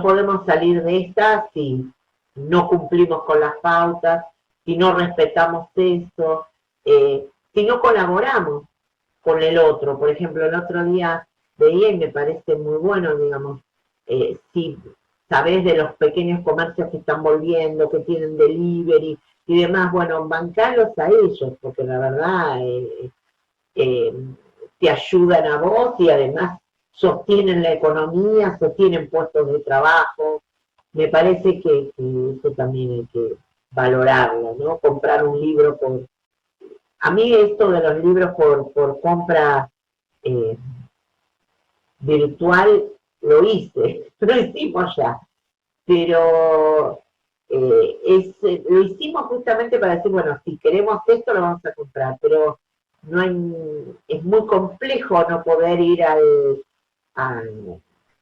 podemos salir de esta si no cumplimos con las pautas, si no respetamos eso, si no colaboramos con el otro. Por ejemplo, el otro día veía y me parece muy bueno, digamos, si sabés de los pequeños comercios que están volviendo, que tienen delivery y demás, bueno, bancarlos a ellos, porque la verdad eh, te ayudan a vos y además sostienen la economía, sostienen puestos de trabajo. Me parece que eso también hay que valorarlo, ¿no? Comprar un libro por... A mí esto de los libros por compra eh, virtual lo hice, lo hicimos ya, pero lo hicimos justamente para decir, bueno, si queremos esto lo vamos a comprar, pero no hay, es muy complejo no poder ir a,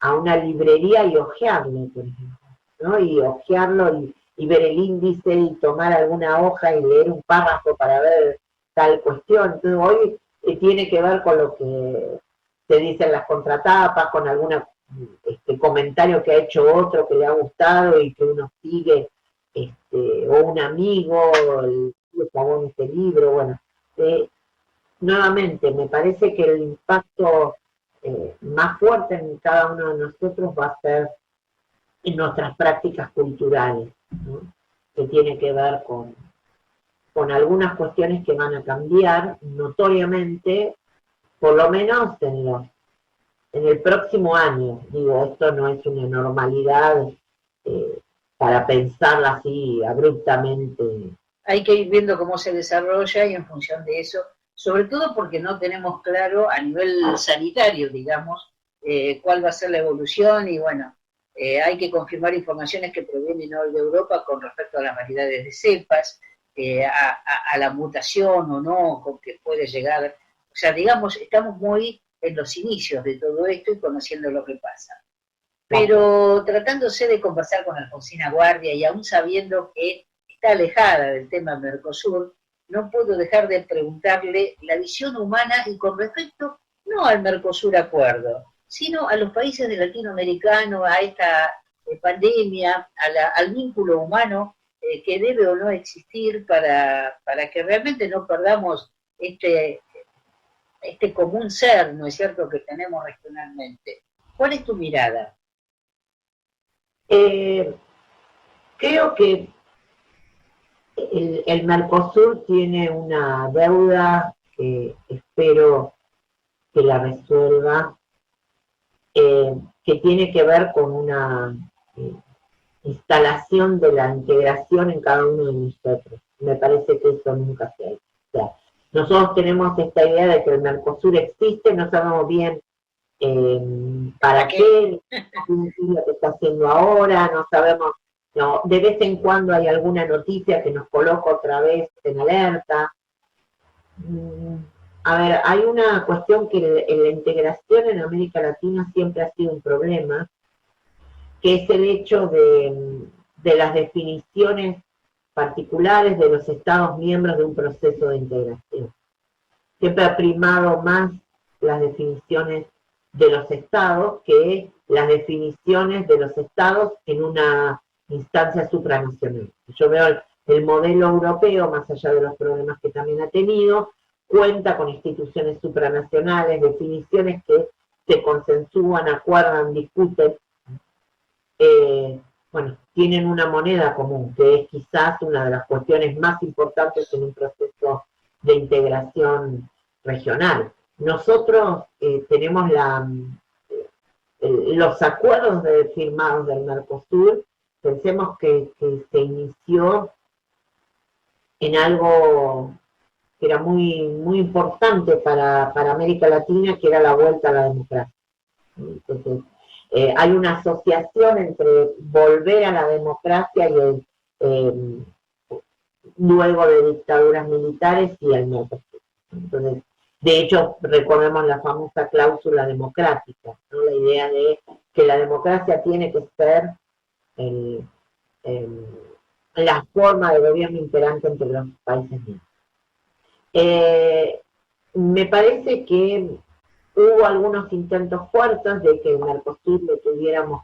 a una librería y hojearlo, por ejemplo, ¿no? Y hojearlo y ver el índice y tomar alguna hoja y leer un párrafo para ver tal cuestión. Entonces hoy tiene que ver con lo que se dicen las contratapas, con algún comentario que ha hecho otro que le ha gustado y que uno sigue, o un amigo, el pagó este libro, bueno. Nuevamente, me parece que el impacto más fuerte en cada uno de nosotros va a ser en nuestras prácticas culturales, ¿no? Que tiene que ver con algunas cuestiones que van a cambiar notoriamente, por lo menos en el próximo año. Digo, esto no es una normalidad eh, para pensarla así abruptamente. Hay que ir viendo cómo se desarrolla y en función de eso, sobre todo porque no tenemos claro a nivel sanitario, digamos, cuál va a ser la evolución y bueno, hay que confirmar informaciones que provienen hoy de Europa con respecto a las variedades de cepas, a la mutación o no, con que puede llegar. O sea, digamos, estamos muy en los inicios de todo esto y conociendo lo que pasa. Pero tratándose de conversar con Alfonsina Guardia y aún sabiendo que está alejada del tema Mercosur, no puedo dejar de preguntarle la visión humana y con respecto no al Mercosur Acuerdo, sino a los países de latinoamericano, a esta pandemia, al vínculo humano que debe o no existir para que realmente no perdamos este este común ser, ¿no es cierto?, que tenemos regionalmente. ¿Cuál es tu mirada? Creo que el Mercosur tiene una deuda que espero que la resuelva, que tiene que ver con una instalación de la integración en cada uno de nosotros. Me parece que eso nunca se ha hecho. O sea, nosotros tenemos esta idea de que el Mercosur existe, no sabemos bien para qué, lo que está haciendo ahora, no sabemos, no, de vez en cuando hay alguna noticia que nos coloca otra vez en alerta. A ver, hay una cuestión que la integración en América Latina siempre ha sido un problema, que es el hecho de las definiciones particulares de los Estados miembros de un proceso de integración. Siempre ha primado más las definiciones de los Estados que las definiciones de los Estados en una instancia supranacional. Yo veo el modelo europeo, más allá de los problemas que también ha tenido, cuenta con instituciones supranacionales, definiciones que se consensúan, acuerdan, discuten. Bueno, tienen una moneda común, que es quizás una de las cuestiones más importantes en un proceso de integración regional. Nosotros tenemos los acuerdos firmados del Mercosur, pensemos que se inició en algo que era muy, muy importante para América Latina, que era la vuelta a la democracia. Entonces, hay una asociación entre volver a la democracia y luego de dictaduras militares y el Mercosur. Entonces, de hecho, recordemos la famosa cláusula democrática, ¿no? La idea de que la democracia tiene que ser la forma de gobierno imperante entre los países miembros. Me parece que hubo algunos intentos fuertes de que el Mercosur lo tuviéramos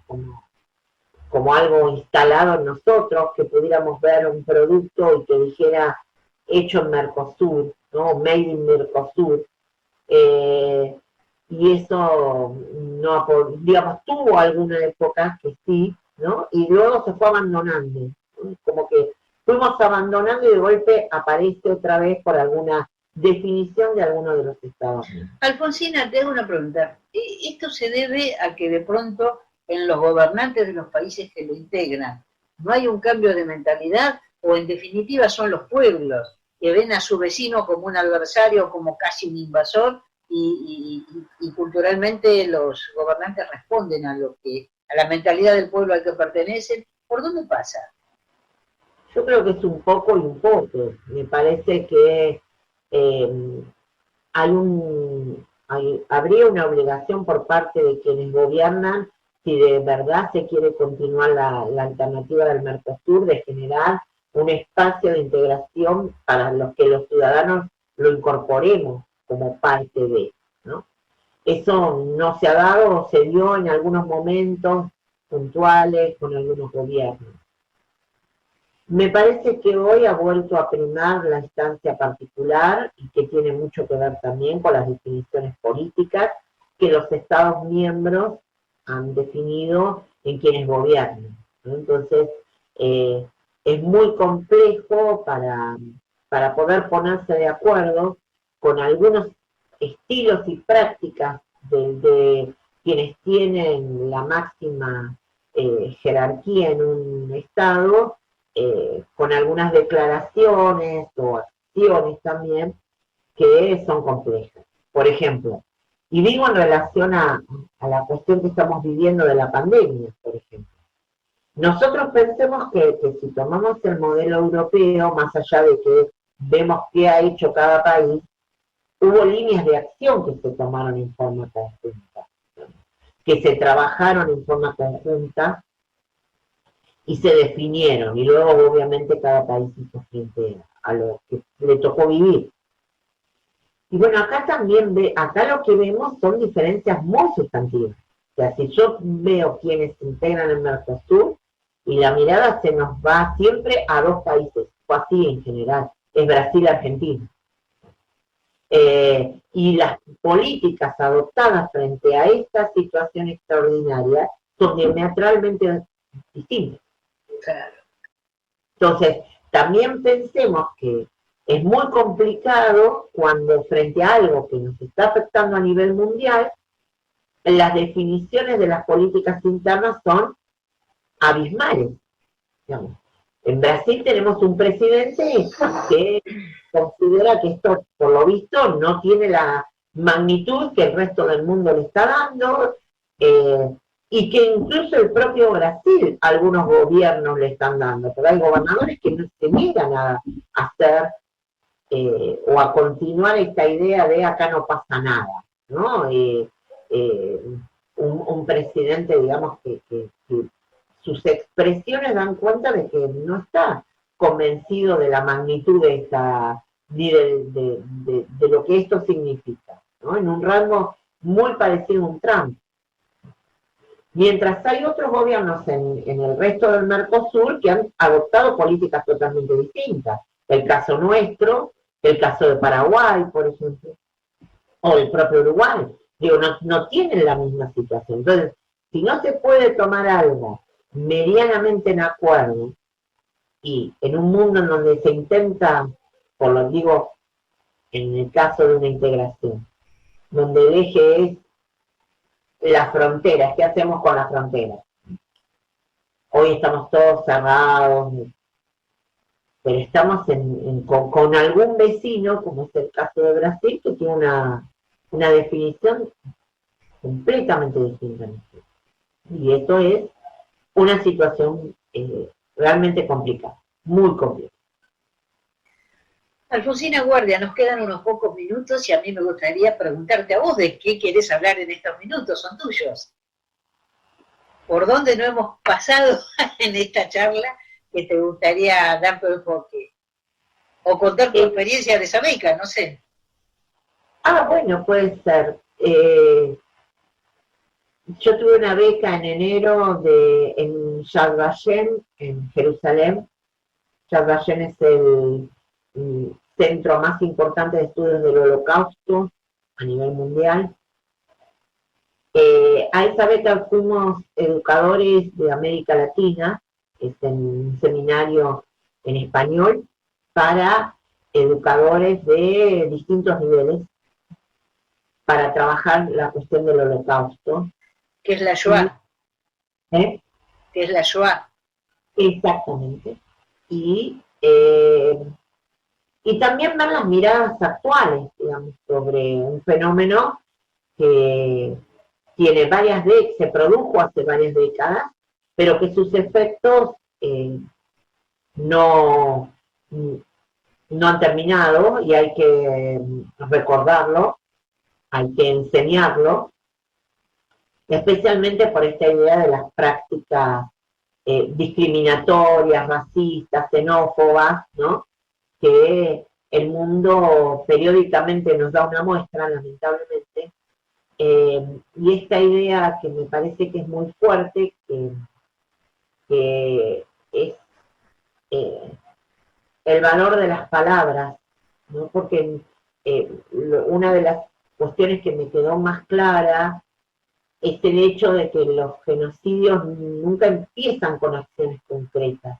como algo instalado en nosotros, que pudiéramos ver un producto y que dijera hecho en Mercosur, ¿no? Made in Mercosur. Y eso, no, digamos, tuvo alguna época que sí, ¿no? Y luego se fue abandonando, ¿no? Como que fuimos abandonando y de golpe aparece otra vez por alguna definición de alguno de los estados. Alfonsina, te hago una pregunta. ¿Esto se debe a que de pronto en los gobernantes de los países que lo integran no hay un cambio de mentalidad, o en definitiva son los pueblos que ven a su vecino como un adversario, como casi un invasor, y culturalmente los gobernantes responden a la mentalidad del pueblo al que pertenecen? ¿Por dónde pasa? Yo creo que es un poco y un poco. Me parece que habría una obligación por parte de quienes gobiernan, si de verdad se quiere continuar la alternativa del Mercosur, de generar un espacio de integración para los que los ciudadanos lo incorporemos como parte de, ¿no? Eso no se ha dado, o se dio en algunos momentos puntuales con algunos gobiernos. Me parece que hoy ha vuelto a primar la instancia particular, y que tiene mucho que ver también con las definiciones políticas que los Estados miembros han definido en quienes gobiernan, ¿no? Entonces, es muy complejo para poder ponerse de acuerdo con algunos estilos y prácticas de quienes tienen la máxima jerarquía en un Estado, con algunas declaraciones o acciones también que son complejas. Por ejemplo, y digo en relación a la cuestión que estamos viviendo de la pandemia, por ejemplo. Nosotros pensemos que si tomamos el modelo europeo, más allá de que vemos qué ha hecho cada país, hubo líneas de acción que se tomaron en forma conjunta, que se trabajaron en forma conjunta y se definieron, y luego obviamente cada país hizo frente a lo que le tocó vivir. Y bueno, acá también acá lo que vemos son diferencias muy sustantivas. O sea, si yo veo quienes integran el Mercosur, y la mirada se nos va siempre a dos países, o así en general, es Brasil y Argentina. Y las políticas adoptadas frente a esta situación extraordinaria son diametralmente distintas. Claro. Entonces, también pensemos que es muy complicado cuando frente a algo que nos está afectando a nivel mundial, las definiciones de las políticas internas son abismales. Digamos. En Brasil tenemos un presidente que considera que esto, por lo visto, no tiene la magnitud que el resto del mundo le está dando, y que incluso el propio Brasil, algunos gobiernos le están dando, pero hay gobernadores que no se niegan a hacer o a continuar esta idea de acá no pasa nada, ¿no? Un presidente, digamos, que sus expresiones dan cuenta de que no está convencido de la magnitud de esta, ni de lo que esto significa, ¿no? En un rango muy parecido a un Trump. Mientras hay otros gobiernos en el resto del Mercosur que han adoptado políticas totalmente distintas. El caso nuestro, el caso de Paraguay, por ejemplo, o el propio Uruguay. Digo, no tienen la misma situación. Entonces, si no se puede tomar algo medianamente en acuerdo, y en un mundo en donde se intenta, por lo digo, en el caso de una integración, donde el eje es las fronteras, ¿qué hacemos con las fronteras? Hoy estamos todos cerrados, pero estamos con algún vecino, como es el caso de Brasil, que tiene una definición completamente distinta. Y esto es una situación realmente complicada, muy complicada. Alfonsina Guardia, nos quedan unos pocos minutos y a mí me gustaría preguntarte a vos de qué querés hablar en estos minutos, son tuyos. ¿Por dónde no hemos pasado en esta charla que te gustaría dar tu enfoque? O contar tu experiencia de esa beca, no sé. Bueno, puede ser. Yo tuve una beca en enero en Yad Vashem, en Jerusalén. Yad Vashem es el centro más importante de estudios del Holocausto a nivel mundial. A esa beca fuimos educadores de América Latina, es un seminario en español para educadores de distintos niveles para trabajar la cuestión del Holocausto. ¿Qué es la Shoah? ¿Qué es la Shoah? Exactamente. Y también ver las miradas actuales, digamos, sobre un fenómeno que tiene se produjo hace varias décadas, pero que sus efectos no han terminado y hay que recordarlo, hay que enseñarlo, especialmente por esta idea de las prácticas discriminatorias, racistas, xenófobas, ¿no? Que el mundo periódicamente nos da una muestra, lamentablemente, y esta idea que me parece que es muy fuerte, que es el valor de las palabras, ¿no? Porque una de las cuestiones que me quedó más clara es el hecho de que los genocidios nunca empiezan con acciones concretas,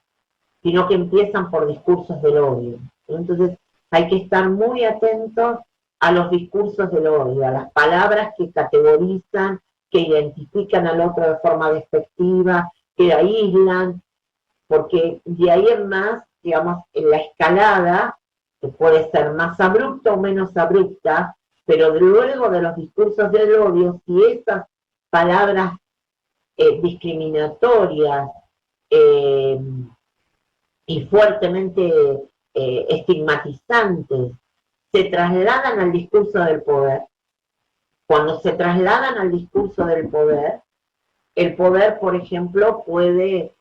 sino que empiezan por discursos del odio. Entonces hay que estar muy atentos a los discursos del odio, a las palabras que categorizan, que identifican al otro de forma despectiva, que aíslan, porque de ahí en más, digamos, en la escalada, que puede ser más abrupta o menos abrupta, pero luego de los discursos del odio, si esas palabras discriminatorias y fuertemente estigmatizantes se trasladan al discurso del poder, cuando se trasladan al discurso del poder, el poder, por ejemplo, puede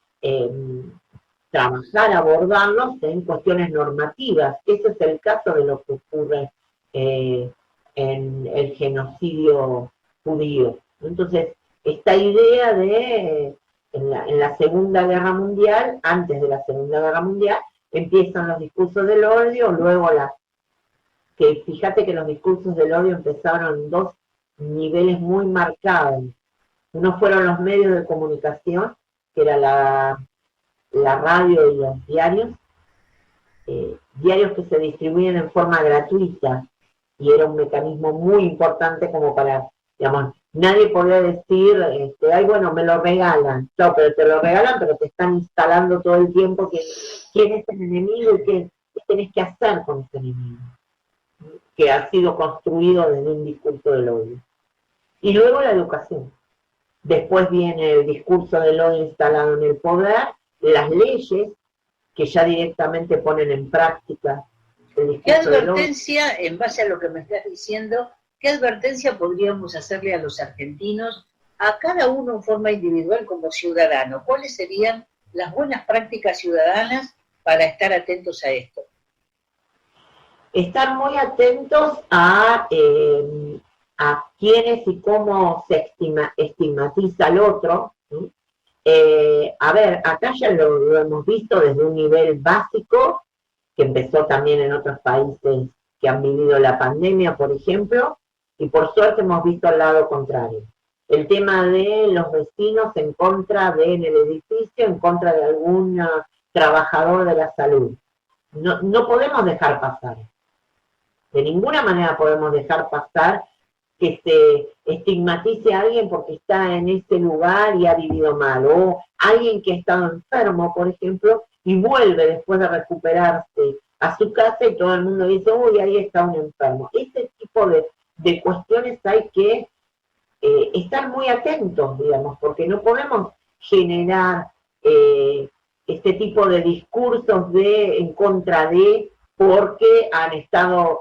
trabajar, abordarlos en cuestiones normativas. Ese es el caso de lo que ocurre en el genocidio judío. Entonces, esta idea de, en la Segunda Guerra Mundial, antes de la Segunda Guerra Mundial, empiezan los discursos del odio, luego que fíjate que los discursos del odio empezaron en dos niveles muy marcados. Uno fueron los medios de comunicación, que era la radio y los diarios, diarios que se distribuían en forma gratuita, y era un mecanismo muy importante como para, digamos, nadie podía decir, ay, bueno, me lo regalan. No, pero te lo regalan, pero te están instalando todo el tiempo quién es el enemigo y qué tenés que hacer con ese enemigo, que ha sido construido desde un discurso del odio. Y luego la educación. Después viene el discurso del odio instalado en el poder, las leyes que ya directamente ponen en práctica el discurso ¿Qué del odio. advertencia, en base a lo que me estás diciendo, qué advertencia podríamos hacerle a los argentinos, a cada uno en forma individual como ciudadano? ¿Cuáles serían las buenas prácticas ciudadanas para estar atentos a esto? Estar muy atentos a quiénes y cómo se estigmatiza al otro. A ver, acá ya lo hemos visto desde un nivel básico, que empezó también en otros países que han vivido la pandemia, por ejemplo, y por suerte hemos visto al lado contrario. El tema de los vecinos en contra en el edificio, en contra de algún trabajador de la salud. No podemos dejar pasar. De ninguna manera podemos dejar pasar que se estigmatice a alguien porque está en ese lugar y ha vivido mal, o alguien que ha estado enfermo, por ejemplo, y vuelve después de recuperarse a su casa y todo el mundo dice, uy, ahí está un enfermo. Ese tipo de cuestiones hay que estar muy atentos, digamos, porque no podemos generar este tipo de discursos en contra de, porque han estado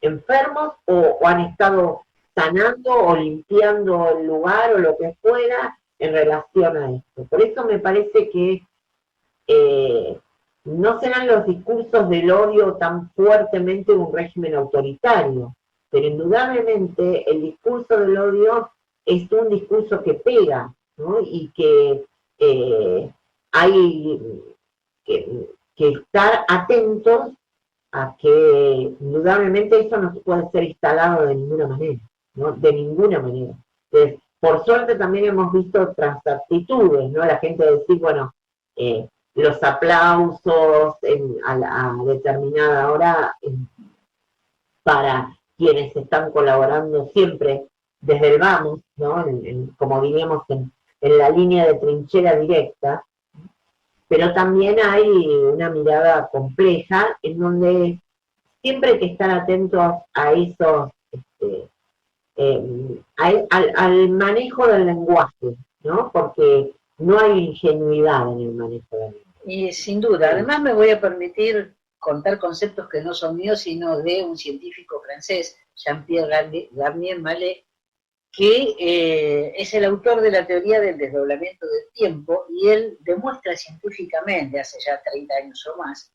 enfermos o han estado sanando o limpiando el lugar o lo que fuera en relación a esto. Por eso me parece que no serán los discursos del odio tan fuertemente un régimen autoritario, pero indudablemente el discurso del odio es un discurso que pega, ¿no? Y que hay que estar atentos a que indudablemente eso no puede ser instalado de ninguna manera, ¿no? De ninguna manera. Entonces, por suerte también hemos visto otras actitudes, ¿no? La gente decir, bueno, los aplausos a determinada hora para quienes están colaborando siempre desde el vamos, ¿no? Como diríamos en la línea de trinchera directa, pero también hay una mirada compleja en donde siempre hay que estar atentos a esos, al manejo del lenguaje, ¿no? Porque no hay ingenuidad en el manejo del lenguaje. Y sin duda, además me voy a permitir contar conceptos que no son míos, sino de un científico francés, Jean-Pierre Garnier-Mallet, que es el autor de la teoría del desdoblamiento del tiempo, y él demuestra científicamente, hace ya 30 años o más,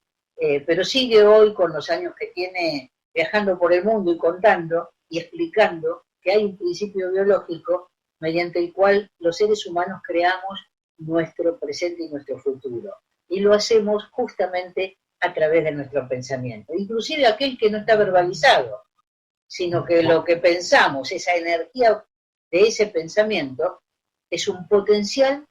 pero sigue hoy con los años que tiene viajando por el mundo y contando y explicando que hay un principio biológico mediante el cual los seres humanos creamos nuestro presente y nuestro futuro. Y lo hacemos justamente a través de nuestro pensamiento, inclusive aquel que no está verbalizado, sino que lo que pensamos, esa energía de ese pensamiento, es un potencial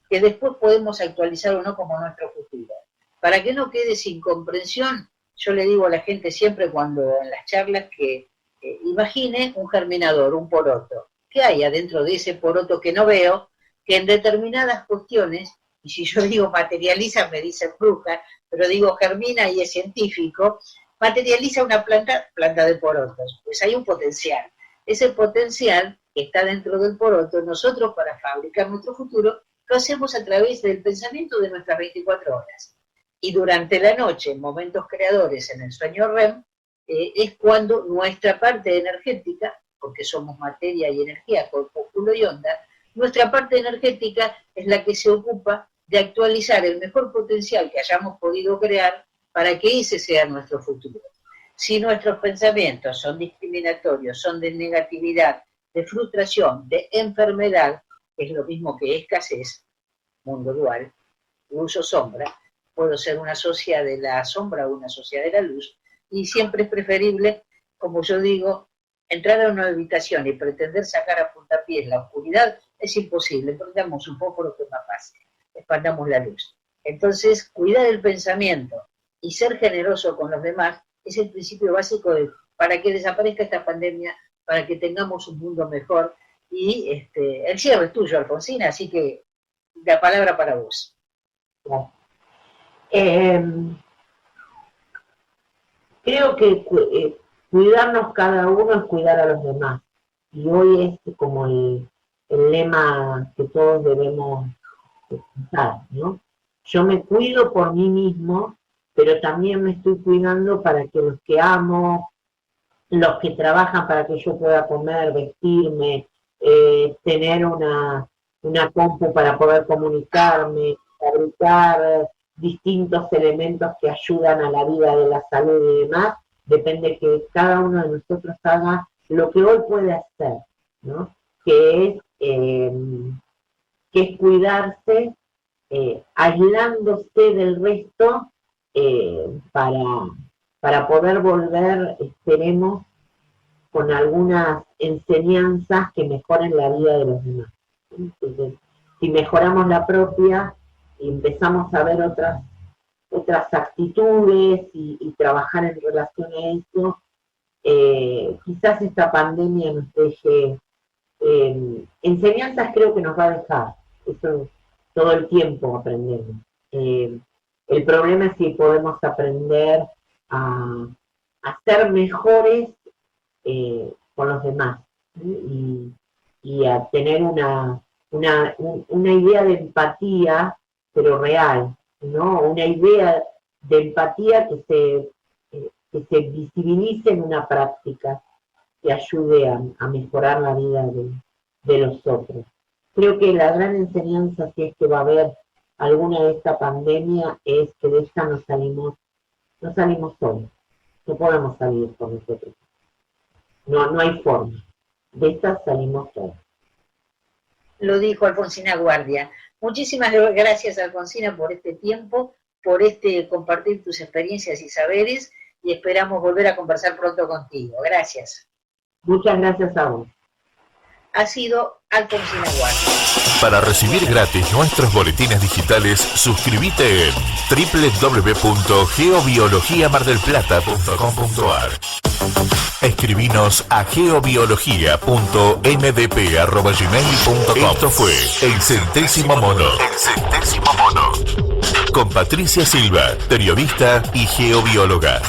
que después podemos actualizar o no como nuestro futuro. Para que no quede sin comprensión, yo le digo a la gente siempre cuando en las charlas que imagine un germinador, un poroto. ¿Qué hay adentro de ese poroto que no veo? Que en determinadas cuestiones, y si yo digo materializa, me dicen bruja, pero digo germina y es científico, materializa una planta de porotos. Pues hay un potencial. Ese potencial que está dentro del poroto, nosotros para fabricar nuestro futuro, lo hacemos a través del pensamiento de nuestras 24 horas. Y durante la noche, en momentos creadores, en el sueño REM, es cuando nuestra parte energética, porque somos materia y energía, cuerpo, culo y onda, nuestra parte energética es la que se ocupa de actualizar el mejor potencial que hayamos podido crear para que ese sea nuestro futuro. Si nuestros pensamientos son discriminatorios, son de negatividad, de frustración, de enfermedad, que es lo mismo que escasez, mundo dual, luz o sombra, puedo ser una socia de la sombra o una socia de la luz, y siempre es preferible como yo digo, entrar a una habitación y pretender sacar a puntapiés la oscuridad es imposible. Prendamos un poco lo que es más fácil, expandamos la luz. Entonces, cuidar el pensamiento y ser generoso con los demás es el principio básico para que desaparezca esta pandemia, para que tengamos un mundo mejor. Y el cierre es tuyo, Alfonsina, así que la palabra para vos. Creo que cuidarnos cada uno es cuidar a los demás. Y hoy es como el lema que todos debemos usar, ¿no? Yo me cuido por mí mismo, pero también me estoy cuidando para que los que amo, los que trabajan para que yo pueda comer, vestirme, tener una compu para poder comunicarme, fabricar distintos elementos que ayudan a la vida de la salud y demás, depende que cada uno de nosotros haga lo que hoy puede hacer, ¿no? Que es cuidarse, aislándose del resto, para poder volver, esperemos, con algunas enseñanzas que mejoren la vida de los demás. Entonces, si mejoramos la propia y empezamos a ver otras actitudes y trabajar en relación a eso, quizás esta pandemia nos deje enseñanzas. Creo que nos va a dejar, eso todo el tiempo aprendemos. El problema es si podemos aprender a ser mejores con los demás, y a tener una idea de empatía, pero real, ¿no? Una idea de empatía que se visibilice en una práctica que ayude a mejorar la vida de los otros. Creo que la gran enseñanza, si es que va a haber alguna de esta pandemia, es que de esta no salimos solos, no podemos salir por nosotros. No hay forma. De esta salimos todos. Lo dijo Alfonsina Guardia. Muchísimas gracias, Alfonsina, por este tiempo, por compartir tus experiencias y saberes, y esperamos volver a conversar pronto contigo. Gracias. Muchas gracias a vos. Ha sido Alfonsina Guardia. Para recibir gratis nuestros boletines digitales, suscríbete en www.geobiologiamardelplata.com.ar. Escribinos a geobiología.mdp@gmail.com. Esto fue El Centésimo Mono. Con Patricia Silva, periodista y geobióloga.